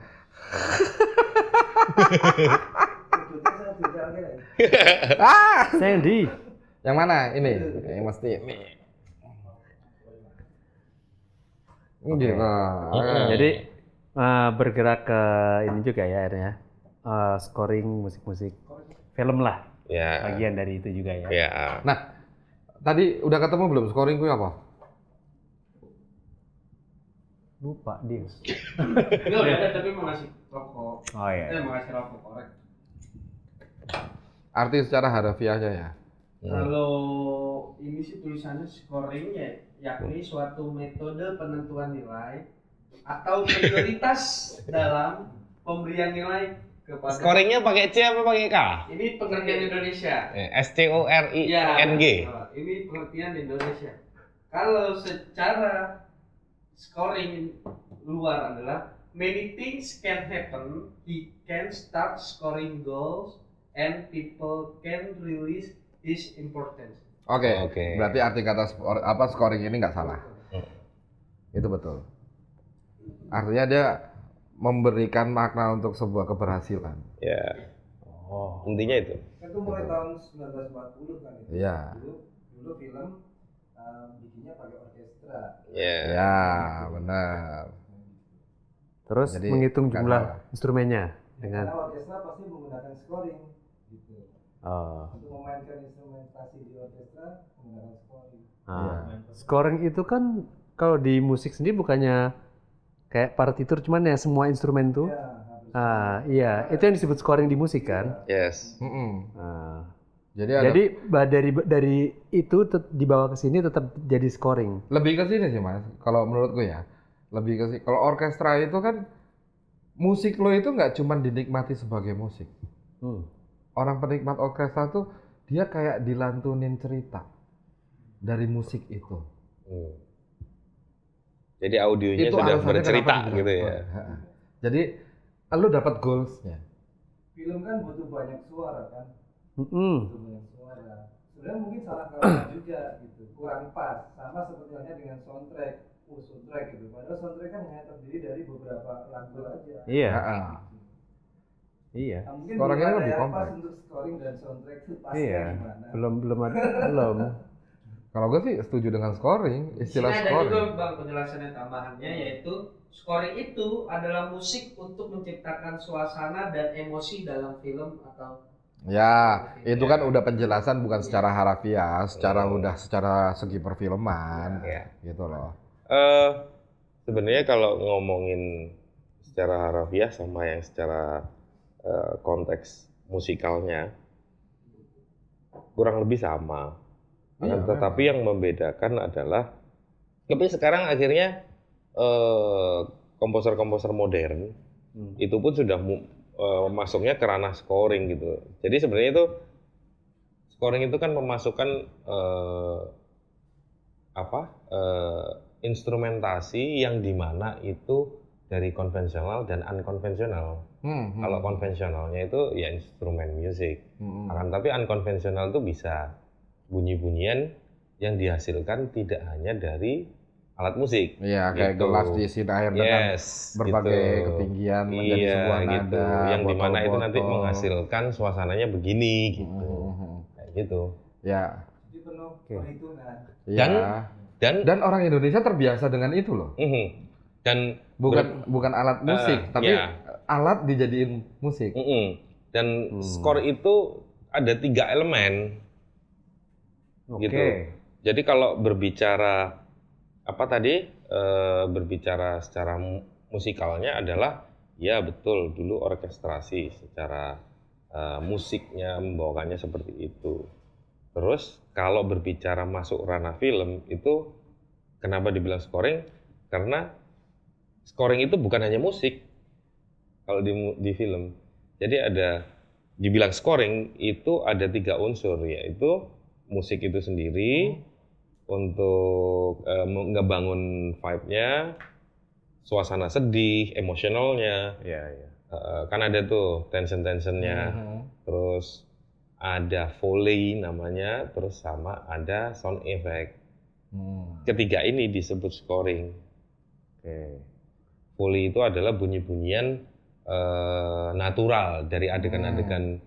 Sandy. Yang mana? Ini. Yang mesti ini. Gitu. Jadi bergerak ke ini juga ya akhirnya. Scoring musik-musik film lah. Ya. Bagian dari itu juga ya. Ya. Nah, tadi udah ketemu belum scoring gue apa? Lupa dia. Enggak udah ada tapi mau ngasih rokok. Oh iya. Mau ngasih rokok korek. Arti secara harfiahnya ya. Kalau ini sih tulisannya scoring yakni suatu metode penentuan nilai atau prioritas dalam pemberian nilai kepada. Scoringnya pakai C apa pakai K? Ini pengertian Indonesia. SCORING. Ini pengertian Indonesia. Kalau secara scoring luar adalah many things can happen. He can start scoring goals and people can release his importance. Oke. Berarti arti kata scoring ini nggak salah. Itu betul. Artinya dia memberikan makna untuk sebuah keberhasilan. Ya. Oh. Intinya itu. Itu mulai tahun 1940 kan itu. Iya. Dulu film bikinnya pakai orkestra. Ya. Ya, benar. Terus Jadi, menghitung nggak jumlah salah. instrumennya dengan Karena orkestra pasti menggunakan scoring gitu. Untuk memainkan instrumentasi di orkestra menggunakan scoring. Scoring itu kan kalau di musik sendiri bukannya kayak partitur cuman ya semua instrumen tuh. Ya, Iya, itu yang disebut scoring di musik kan. Yes. Jadi ada Jadi dari itu dibawa ke sini tetap jadi scoring. lebih ke sini sih Mas. Kalau menurutku ya, lebih ke sini. Kalau orkestra itu kan musik lo itu nggak cuma dinikmati sebagai musik. Orang penikmat orkestra tuh dia kayak dilantunin cerita dari musik itu. Jadi audionya Itu sudah alasannya bercerita kenapa dibilang gitu ya. scoring. Jadi lo dapat goalsnya. film kan butuh banyak suara kan. Mm-mm. Butuh banyak suara. Sebenarnya mungkin salah kaprah juga gitu. Kurang pas. Sama seperti halnya dengan soundtrack. Soundtrack gitu. Padahal soundtrack kan hanya terdiri dari beberapa lagu aja. Iya. Heeh. Iya. Nah, mungkin Scoringnya belum ada lebih yang kompleks. pas untuk scoring dan soundtrack itu pasnya Iya. gimana. Belum. Kalau gue sih setuju dengan scoring, Di sini istilah ada scoring. juga bang penjelasannya tambahannya yaitu scoring itu adalah musik untuk menciptakan suasana dan emosi dalam film atau Ya, itu kan udah penjelasan bukan secara harafiah, secara segi perfilman, gitu loh. Sebenarnya kalau ngomongin secara harafiah sama yang secara konteks musikalnya kurang lebih sama. Iya, Tetapi yang membedakan adalah, tapi sekarang akhirnya komposer-komposer modern itu pun sudah masuknya ke ranah scoring gitu. Jadi sebenarnya itu scoring itu kan memasukkan instrumentasi yang dimana itu dari konvensional dan unkonvensional. Kalau konvensionalnya itu ya instrumen musik. Akan tapi unkonvensional itu bisa bunyi-bunyian yang dihasilkan tidak hanya dari alat musik. Iya, kayak gitu. gelas diisiin air dengan berbagai gitu. ketinggian menjadi sebuah nada. Gitu. Yang dimana itu nanti botol-botol. menghasilkan suasananya begini gitu. Kayak gitu. Ya. Jadi penuh perhitungan. Ya. Dan orang Indonesia terbiasa dengan itu loh. Dan Bukan alat musik, tapi ya. alat dijadiin musik. Dan skor itu ada 3 elemen. Gitu. Jadi kalau berbicara berbicara secara musikalnya adalah ya betul dulu orkestrasi secara musiknya membawakannya seperti itu. Terus kalau berbicara masuk ranah film itu kenapa dibilang scoring? Karena scoring itu bukan hanya musik kalau di film. Jadi ada dibilang scoring itu ada 3 unsur, yaitu musik itu sendiri untuk ngebangun vibe-nya, suasana sedih, emosionalnya. Iya. Kan ada tuh tension-tensionnya. Terus ada Foley namanya, terus sama ada sound effect. Ketiga ini disebut scoring. Oke. Foley itu adalah bunyi-bunyian natural dari adegan-adegan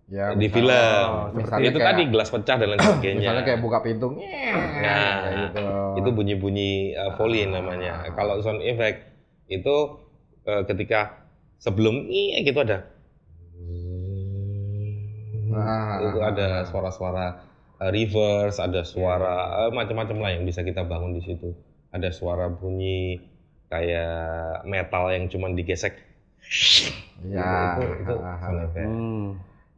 Ya, di misal- film. misalnya Itu kayak- tadi gelas pecah dan lain sebagainya. Misalnya kayak buka pintu, Nah, kayak gitu. itu bunyi-bunyi Foley namanya. Kalau sound effect itu ketika sebelum gitu ada. Itu ada suara-suara reverse, ada suara macam-macam lah yang bisa kita bangun di situ. Ada suara bunyi kayak metal yang cuma digesek. Ya, itu sound effect.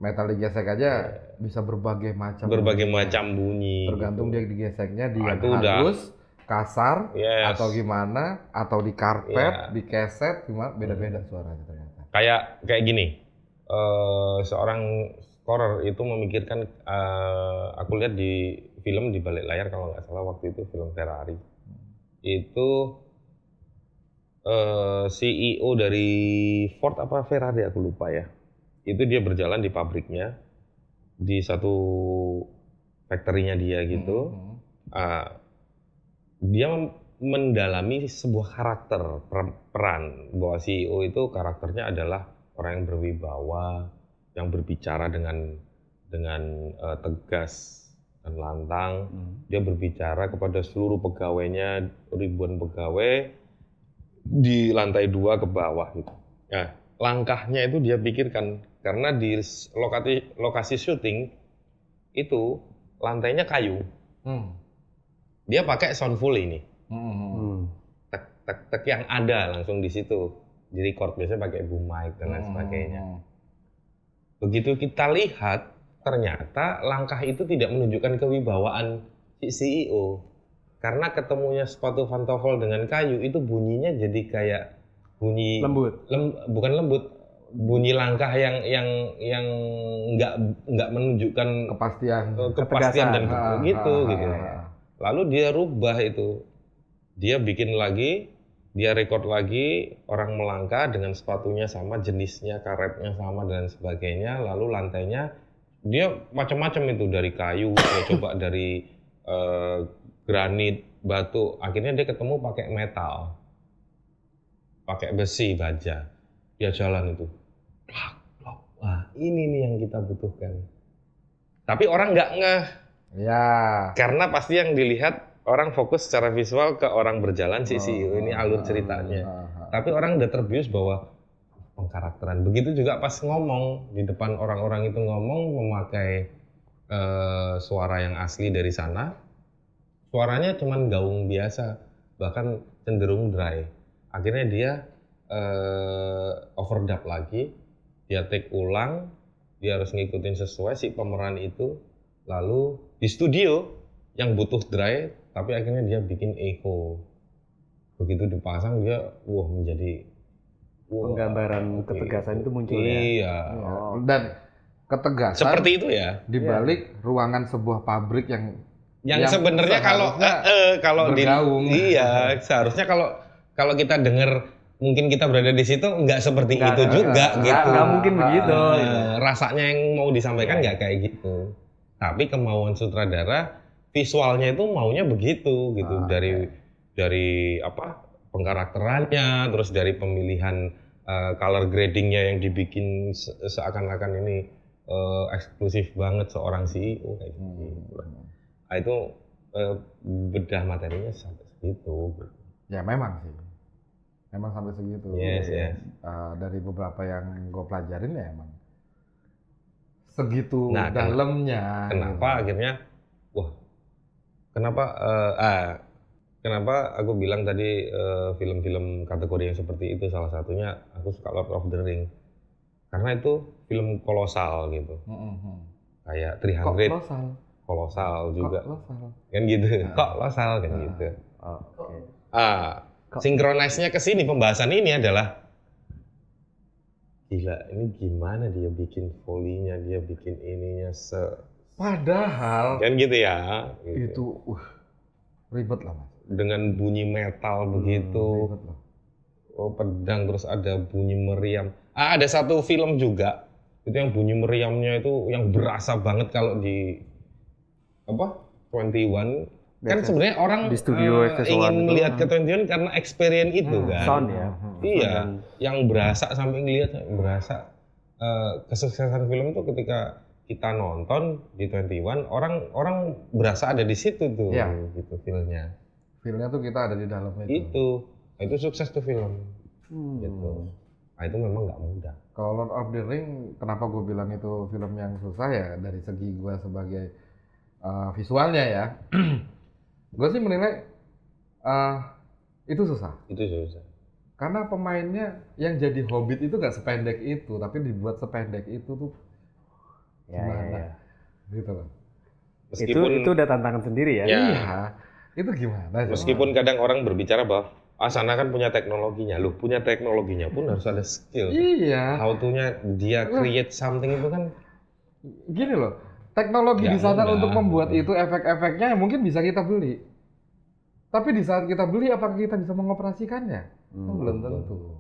metal digesek aja bisa berbagai macam. Berbagai macam bunyi. Tergantung gitu. dia digeseknya di Ah, yang itu udah. halus, kasar, Yes. atau gimana, atau di karpet, Iya. di keset, gimana beda-beda suaranya ternyata. Kayak gini. Seorang scorer itu memikirkan, aku lihat di film di balik layar kalau nggak salah waktu itu film Ferrari. Itu CEO dari Ford apa Ferrari aku lupa ya. Itu dia berjalan di pabriknya, di satu factory-nya dia gitu. Dia mendalami sebuah karakter peran bahwa CEO itu karakternya adalah orang yang berwibawa, yang berbicara dengan tegas dan lantang. Dia berbicara kepada seluruh pegawainya, ribuan pegawai di lantai 2 ke bawah gitu. Nah, langkahnya itu dia pikirkan karena di lokasi syuting itu lantainya kayu. Dia pakai sound Foley ini. Tek tek tek yang ada langsung di situ. Di record biasanya pakai boom mic dan lain sebagainya. Begitu kita lihat ternyata langkah itu tidak menunjukkan kewibawaan si CEO. Karena ketemunya sepatu pantofel dengan kayu itu bunyinya jadi kayak bunyi Lembut. bukan lembut, bunyi langkah yang nggak menunjukkan Kepastian. kepastian dan gitu. Ah. Lalu dia rubah itu, dia bikin lagi, dia record lagi orang melangkah dengan sepatunya sama, jenisnya, karetnya sama dan sebagainya. Lalu lantainya dia macam-macam itu dari kayu, dia coba dari granit, batu. Akhirnya dia ketemu pakai metal, pakai besi, baja. Dia jalan itu, plak, plak. Wah ini nih yang kita butuhkan. Tapi orang nggak ngeh. Ya. Karena pasti yang dilihat orang fokus secara visual ke orang berjalan si CEO ini alur ceritanya. Tapi orang udah terbius bahwa pengkarakteran. Begitu juga pas ngomong di depan orang-orang itu ngomong memakai suara yang asli dari sana. Suaranya cuman gaung biasa, bahkan cenderung dry. Akhirnya dia overdub lagi, dia take ulang, dia harus ngikutin sesuai si pemeran itu. Lalu di studio yang butuh dry, tapi akhirnya dia bikin echo. Begitu dipasang dia, menjadi Penggambaran ketegasan itu muncul ya. Iya. Dan ketegasan Seperti itu ya. di balik ruangan sebuah pabrik yang Sebenarnya kalau bergaung. iya, seharusnya kalau kita dengar mungkin kita berada di situ nggak seperti itu juga gitu. Nggak mungkin begitu. Rasanya yang mau disampaikan nggak kayak gitu. Tapi kemauan sutradara visualnya itu maunya begitu gitu, dari apa pengkarakterannya, terus dari pemilihan color gradingnya yang dibikin seakan-akan ini eksklusif banget seorang CEO kayak gitu. Nah, itu bedah materinya sampai segitu. Gitu. Ya memang sih, memang sampai segitu. Yes. Dari beberapa yang gue pelajarin ya emang segitu Nah, dalamnya. Kenapa akhirnya, kenapa aku bilang tadi film-film kategori yang seperti itu salah satunya aku suka Lord of the Ring. Karena itu film kolosal gitu. Kayak 300 Kok kolosal? kolosal juga. Kok kolosal? Kan gitu. Kok kolosal kan gitu. Sinkronisnya ke sini pembahasan ini adalah gila, ini gimana dia bikin folinya, dia bikin ininya Padahal kan gitu ya. Gitu. itu ribet lah Mas. Dengan bunyi metal begitu. Ribet lah. Oh, pedang terus ada bunyi meriam. Ada satu film juga itu yang bunyi meriamnya itu yang berasa banget kalau di 21 kan sebenarnya orang di studio FS1 ingin itu, melihat ke 21 karena experience itu kan. Sound ya. Iya, yang berasa sampai ngelihat berasa kesuksesan film itu ketika kita nonton di 21 orang berasa ada di situ tuh gitu filmnya. Filmnya tuh kita ada di dalamnya Itu sukses tuh film. Gitu. Nah, itu memang nggak mudah. Kalau Lord of the Ring, kenapa gue bilang itu film yang susah ya dari segi gue sebagai visualnya ya. Gue sih menilai itu susah. Itu susah. Karena pemainnya yang jadi Hobbit itu gak sependek itu, tapi dibuat sependek itu tuh gimana? Gitu loh. Meskipun Itu udah tantangan sendiri ya. Iya, itu gimana? Meskipun kadang orang berbicara bahwa sana kan punya teknologinya, lu punya teknologinya pun harus ada skill. Iya. How to-nya dia create something itu kan Gini loh, teknologi di sana untuk membuat itu efek-efeknya mungkin bisa kita beli. Tapi di saat kita beli, apakah kita bisa mengoperasikannya? Belum tentu.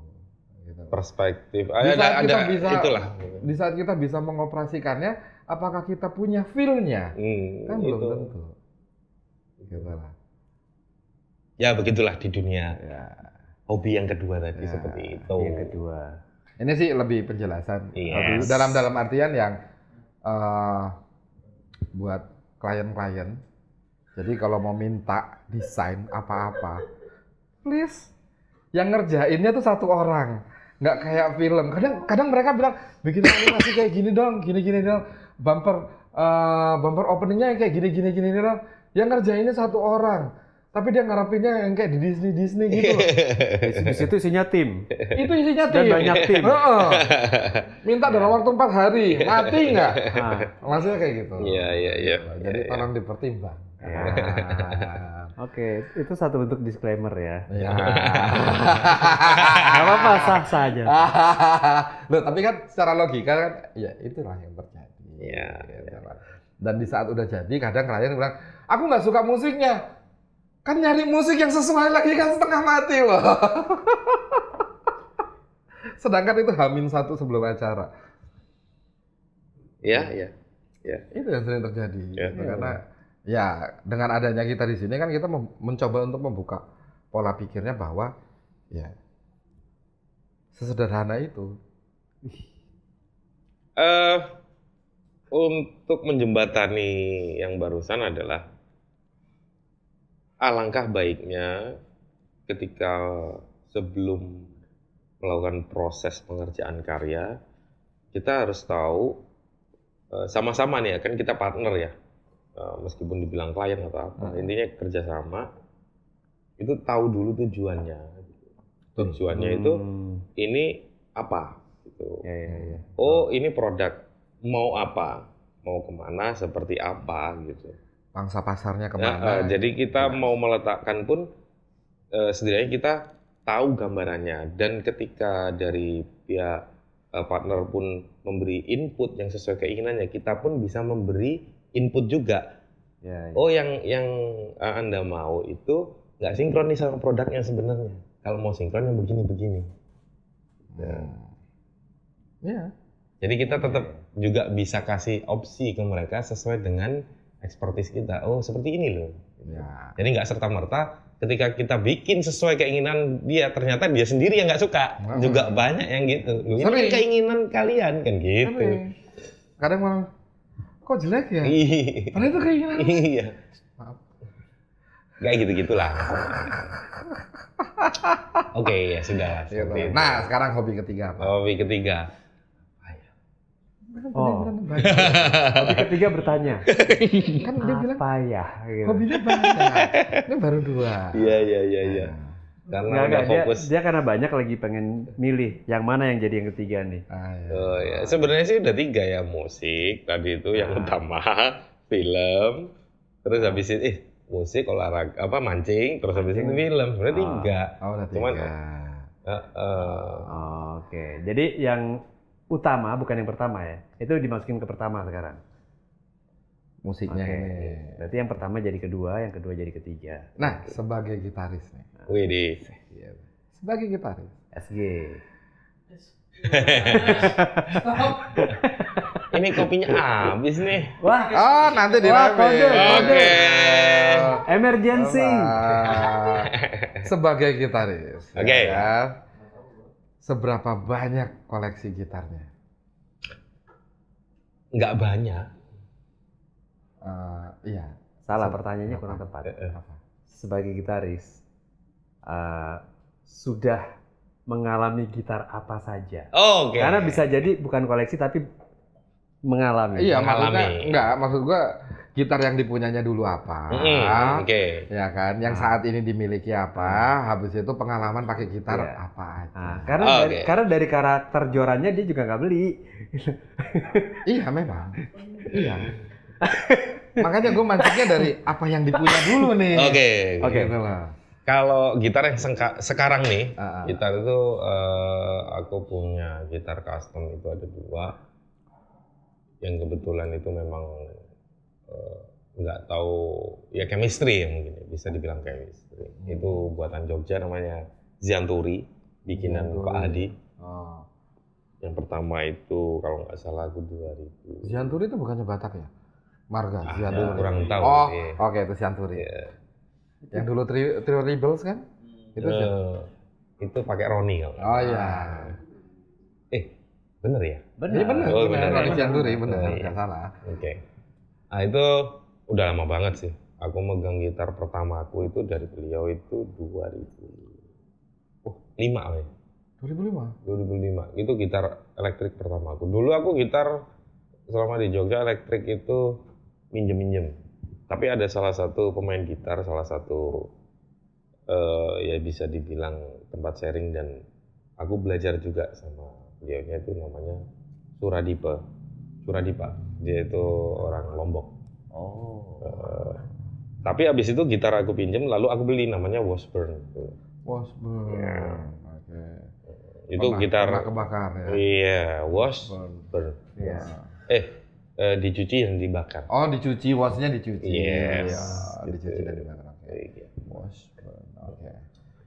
Gitu. perspektif. Di saat kita bisa, itulah. di saat kita bisa mengoperasikannya, apakah kita punya feel-nya? Kan belum tentu. Gitu lah. Ya begitulah di dunia. Hobi yang kedua tadi seperti itu. Yang kedua. Ini sih lebih penjelasan. Yes. Dalam artian yang buat klien-klien. Jadi kalau mau minta desain apa-apa, please, yang ngerjainnya tuh satu orang, nggak kayak film. Kadang mereka bilang bikin animasi kayak gini dong, gini dong, bumper openingnya kayak gini dong. Yang ngerjainnya satu orang, tapi dia ngarepinnya yang kayak di Disney gitu loh. Di situ isinya tim. Itu isinya tim. Dan banyak tim. Minta dalam waktu 4 hari, mati nggak? Maksudnya kayak gitu. Iya. Jadi tolong dipertimbang. Oke, itu satu bentuk disclaimer ya. Ya. Gak apa-apa, sah saja. Loh, tapi kan secara logika kan, ya itulah yang terjadi. Iya. Dan di saat udah jadi, kadang klien bilang, aku nggak suka musiknya. Kan nyari musik yang sesuai lagi kan setengah mati loh. Sedangkan itu H-1 sebelum acara. Iya. Itu yang sering terjadi. Karena ya dengan adanya kita di sini kan kita mencoba untuk membuka pola pikirnya bahwa ya sesederhana itu. Untuk menjembatani yang barusan adalah alangkah baiknya ketika sebelum melakukan proses pengerjaan karya, kita harus tahu sama-sama nih ya, kan kita partner ya, meskipun dibilang klien atau apa, intinya kerjasama, itu tahu dulu tujuannya. Tujuannya itu ini apa? Gitu. Ya. Oh ini produk, mau apa? Mau kemana, seperti apa gitu. Pangsa pasarnya kemana? Jadi kita mau meletakkan pun setidaknya kita tahu gambarannya, dan ketika dari pihak partner pun memberi input yang sesuai keinginannya, kita pun bisa memberi input juga. Ya. Oh yang Anda mau itu nggak sinkron nih sama produknya sebenarnya. Kalau mau sinkron yang begini. Ya. Jadi kita tetap juga bisa kasih opsi ke mereka sesuai dengan ekspertis kita. Oh seperti ini loh. Ya. Jadi nggak serta-merta ketika kita bikin sesuai keinginan dia, ternyata dia sendiri yang nggak suka. Juga banyak yang gitu. Loh, ini kan keinginan kalian kan gitu. Kadang malah, kok jelek ya? Iya. Padahal itu keinginan. Iya. Maaf. Kayak gitu-gitulah. Oke, ya sudah. Seperti itu. Nah, sekarang hobi ketiga apa? Hobi ketiga. Hobi ketiga bertanya. Kan dia bilang apa ya? Gitu. hobinya banyak. Ini baru 2. Iya. Karena udah Dia, fokus. dia karena banyak lagi pengen milih yang mana yang jadi yang ketiga nih. Iya. Oh ya, sebenarnya sih udah 3 ya, musik tadi itu yang utama, film, terus habis itu musik, olahraga, apa mancing, terus habis itu film. Sebenarnya 3. Oh, udah 3. Cuman Oke, jadi yang utama bukan yang pertama ya. Itu dimasukin ke pertama sekarang. Musiknya Oke. ini. Berarti yang pertama jadi kedua, yang kedua jadi ketiga. Nah, sebagai gitaris nih. Widih. Iya. Sebagai gitaris. SG. Ini kopinya habis nih. Wah, Oh, nanti Wah, dirame. kode. Emergency. Wah. Sebagai gitaris. Oke. ya, seberapa banyak koleksi gitarnya? Nggak banyak. Iya. Salah, pertanyaannya kurang tepat. Apa? Sebagai gitaris, sudah mengalami gitar apa saja? Oke. Karena bisa jadi bukan koleksi tapi mengalami. Iya, Mengalami. maksudnya enggak, maksud gua gitar yang dipunyanya dulu apa? Oke. Ya kan, yang saat ini dimiliki apa? Habis itu pengalaman pakai gitar Iya. apa aja? Nah, karena Oh, dari, oke. karena dari karakter jorannya dia juga nggak beli. Iya memang. Iya. Makanya gue mancingnya dari apa yang dipunya dulu nih. Oke. Oke. Gitu loh. Kalau gitar yang sekarang nih, Ah, ah. gitar itu aku punya gitar custom itu ada 2. Yang kebetulan itu memang nggak tahu ya chemistry ya mungkin ya, bisa dibilang chemistry. Itu buatan Jogja namanya Zianturi, bikinan Zianturi. Pak Adi. Oh. Yang pertama itu kalau nggak salah aku 2000. Zianturi itu bukannya Batak ya? Marga Zianturi. kurang tahu. Oh, Iya. oke itu Zianturi. Iya. Yang dulu Trio Rebels kan? Itu Itu pakai Roni kalau nggak Oh salah. iya. Bener ya? Iya benar. Oh, benar. benar. Roni Zianturi benar, Oh, iya. nggak salah. Oke. Nah itu udah lama banget sih. Aku megang gitar pertama aku itu dari beliau itu 2005 ya. 2005. 2005. Itu gitar elektrik pertama aku. Dulu aku gitar selama di Jogja elektrik itu minjem-minjem. Tapi ada salah satu pemain gitar, salah satu ya bisa dibilang tempat sharing dan aku belajar juga sama beliaunya itu namanya Suradipa. Dia itu orang Lombok. Oh. Tapi abis itu gitar aku pinjem, lalu aku beli namanya Washburn. Washburn. Iya. Oke. Itu Pernah gitar. kebakar ya. Iya, Washburn. Iya. Dicuci dan dibakar. Oh, dicuci, washnya dicuci. Yes. Iya, Gitu. dicuci dan dibakar. Oke. Iya. Washburn. Oke.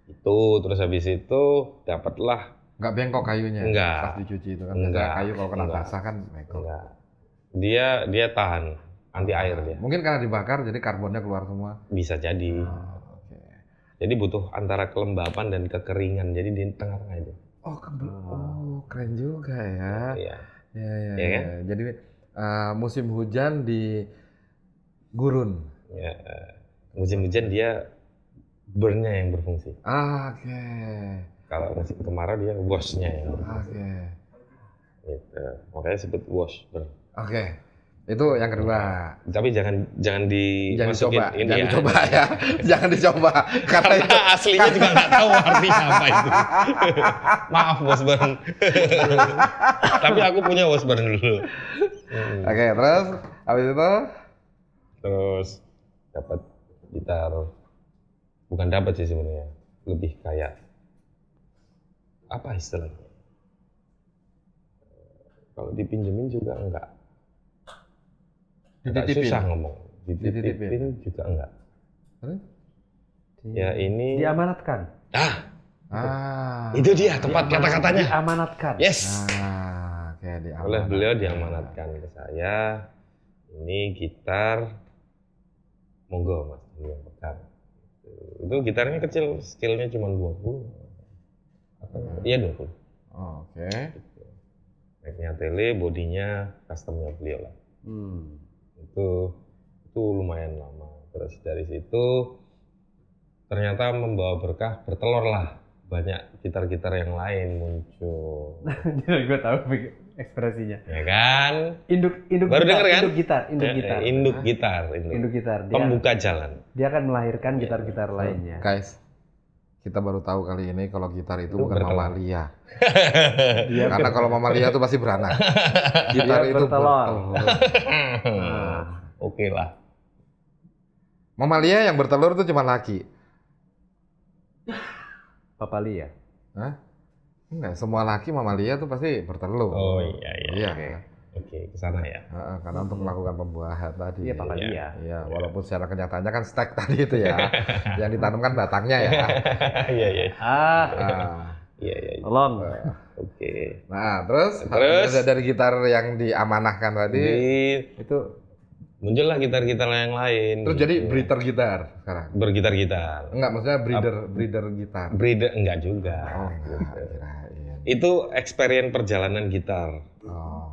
Itu terus habis itu dapatlah Nggak bengkok kayunya. Enggak. Pas dicuci itu kan. Enggak. Biasanya kayu kalau kena Enggak. basah kan bengkok. enggak. Dia tahan anti air dia. Mungkin karena dibakar jadi karbonnya keluar semua. Bisa jadi. Oke. Jadi butuh antara kelembapan dan kekeringan. Jadi di tengah-tengah itu. Oh, keren juga ya. Iya. Ya, ya, Iya kan? ya. Jadi musim hujan di gurun. Ya, musim hujan dia burn-nya yang berfungsi. Oke. Kalau musim kemarau dia wash-nya yang berfungsi. Oke. Gitu. Makanya disebut wash burn. Oke. Itu yang kedua. Tapi jangan Jangan dimasukin dicoba, ini jangan ya. dicoba ya. Jangan dicoba. Karena itu Karena aslinya juga nggak tahu artinya apa itu. Maaf wash burn. Tapi aku punya wash burn dulu. Oke, terus habis itu Terus dapat gitar. Bukan dapat sih sebenarnya. Lebih kayak apa istilahnya? Kalau dipinjemin juga enggak. Agak dititipin. susah ngomong. Dititipin. Dititipin juga enggak. Terus? Ya ini. Diamanatkan. Itu dia tempat kata-katanya. Diamanatkan. Yes. Oke, diamanatkan. Oleh beliau diamanatkan ke saya. Ini gitar. Monggo Mas, ini yang pegang. Itu gitarnya kecil, skillnya cuma 20. Iya 20. Oh, oke. Mic-nya tele, bodinya customnya beliau lah. Itu lumayan lama. Terus dari situ ternyata membawa berkah, bertelur lah. Banyak gitar-gitar yang lain muncul. Gue tahu ekspresinya. Ya kan? Induk Baru gitar, denger kan? induk gitar, induk gitar. Induk gitar. Induk gitar. Dia, Pembuka jalan. dia akan melahirkan gitar-gitar lainnya. Guys, kita baru tahu kali ini kalau gitar itu Itu bukan bertelur. mamalia. Dia Karena kalau mamalia itu pasti beranak. Gitar Dia itu bertelur. bertelur. Oke lah. Mamalia yang bertelur itu cuma laki. Papalia. Hah? Enggak, semua laki mamalia tuh pasti bertelur. Oh iya iya. Iya. Oke, ke sana ya. Karena untuk melakukan pembuahan tadi. Iya, papalia. Iya, walaupun secara kenyataannya kan stek tadi itu ya. Yang ditanamkan batangnya ya. Iya iya. Ah, Iya iya. Tolong. Oke. Nah, terus Terus? dari gitar yang diamanahkan tadi itu Muncullah gitar-gitar yang lain. terus jadi breeder gitar sekarang. bergitar-gitar. Enggak, maksudnya breeder gitar. Breeder enggak juga. Oh, Gitu. kirain. Itu experience perjalanan gitar. Oh,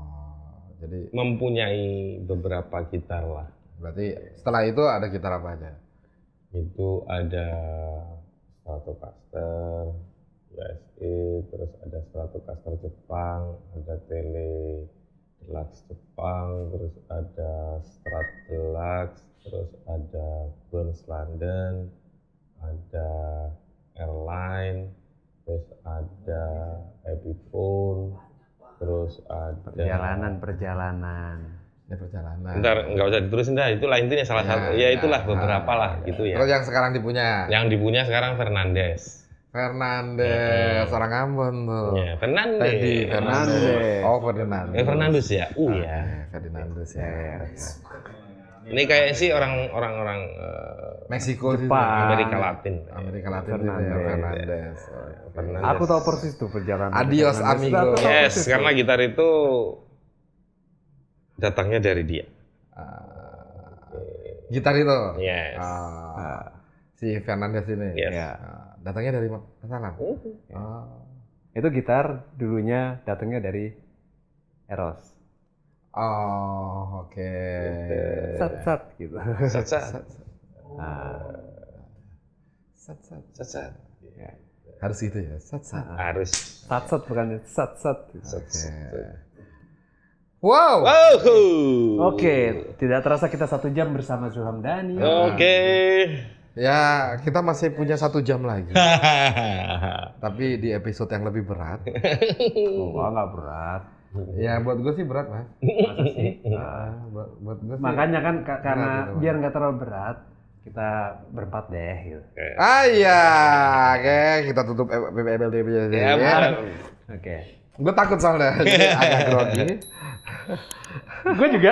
jadi Mempunyai beberapa gitar lah. berarti setelah itu ada gitar apa aja? Itu ada Stratocaster USA, terus ada Stratocaster Jepang, ada Tele Deluxe Jepang, terus ada Strat Deluxe, terus ada Burns London, ada Airline, terus ada Epiphone, terus ada Perjalanan. Ini perjalanan. Bentar, nggak usah ditulisin dah, itulah intinya salah satu. Ya itulah beberapa lah gitu ya. Terus yang sekarang dipunya Yang dipunya sekarang Fernandes. Fernandes, orang Ambon tuh. Ya, Fernandes. Teddy Fernandes. Oh, Fernandes. Fernandes ya? Iya. Fernandes ya. Ini kayak sih orang Meksiko sih. Jepang. Amerika Latin. Amerika Latin itu ya, Fernandes. Fernandes. Aku tahu persis tuh perjalanan. Adios, Fernandes. amigo. Aku tahu Yes, persis karena tuh. gitar itu datangnya dari dia. Gitar itu. Yes. Si Fernandes ini. Yes. Ya. Datangnya dari mana? Itu gitar dulunya datangnya dari Eros. Oh, oke. Sat gitu. Sat-sat. Sat. Harus gitu ya. Sat. Harus. Sat bukan sat. Wow. Oke, tidak terasa kita 1 jam bersama Zulham Dhani. Oke. Ya, kita masih punya 1 jam lagi. Tapi di episode yang lebih berat. Oh, nggak berat. Ya, buat gue sih berat, Mas. Masa sih? Buat gue sih. Makanya kan karena berat itu, Mas. biar nggak terlalu berat, kita berempat deh. Gitu. Iya, oke, kita tutup PPLDB aja. Ya, Ya. benar. Oke. Gue takut soalnya, jadi agak grogi. Gue juga.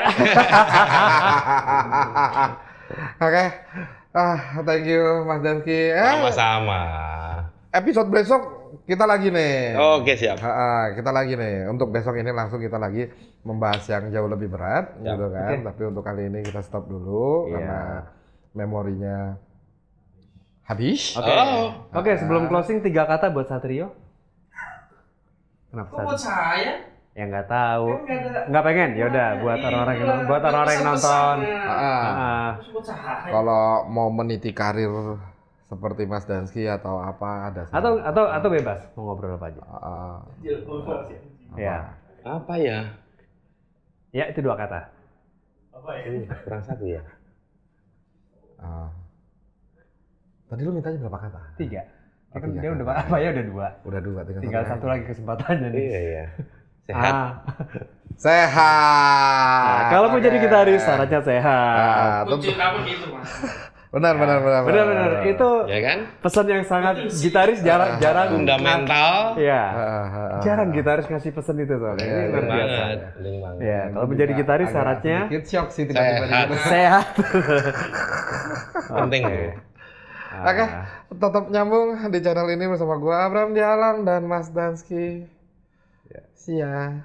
Oke, thank you Mas Danski. Sama-sama. Episode besok kita lagi nih. Oke, siap. Kita lagi nih. Untuk besok ini langsung kita lagi membahas yang jauh lebih berat, Siap. gitu kan. Oke. Tapi untuk kali ini kita stop dulu Iya. karena memorinya habis. Oke. Oh. Oke, sebelum closing 3 kata buat Satrio. Kenapa Kok buat Satrio? saya? Ya nggak tahu. Kan nggak ada. Nggak pengen? Ya udah buat orang-orang yang buat orang-orang yang nonton. Terus buat saya. Kalau mau meniti karir seperti Mas Danski atau apa ada. Atau bebas mau ngobrol apa aja. Ya. Apa ya? Ya itu 2 kata. Apa ya? Kurang satu ya. Tadi lu mintanya berapa kata? 3. Oh, Kan 3 dia udah kata. apa ya udah 2. Udah 2, Tinggal satu lagi kesempatannya nih. Iya ya. Sehat. Sehat. Nah, kalau mau jadi gitaris syaratnya sehat. Kunci kamu gitu, Mas. Benar. Benar. Itu Ya kan? pesan yang sangat gitaris jarang. Fundamental. Iya. Jarang gitaris ngasih pesan itu soalnya. Ini luar Penting biasa. banget. Penting banget. Ya, kalau menjadi gitaris syaratnya sedikit shock sih tiba-tiba. Sehat. sehat. Penting Oke. tuh. Oke, tetap nyambung di channel ini bersama gua Abraham Dialang dan Mas Danski. Sia.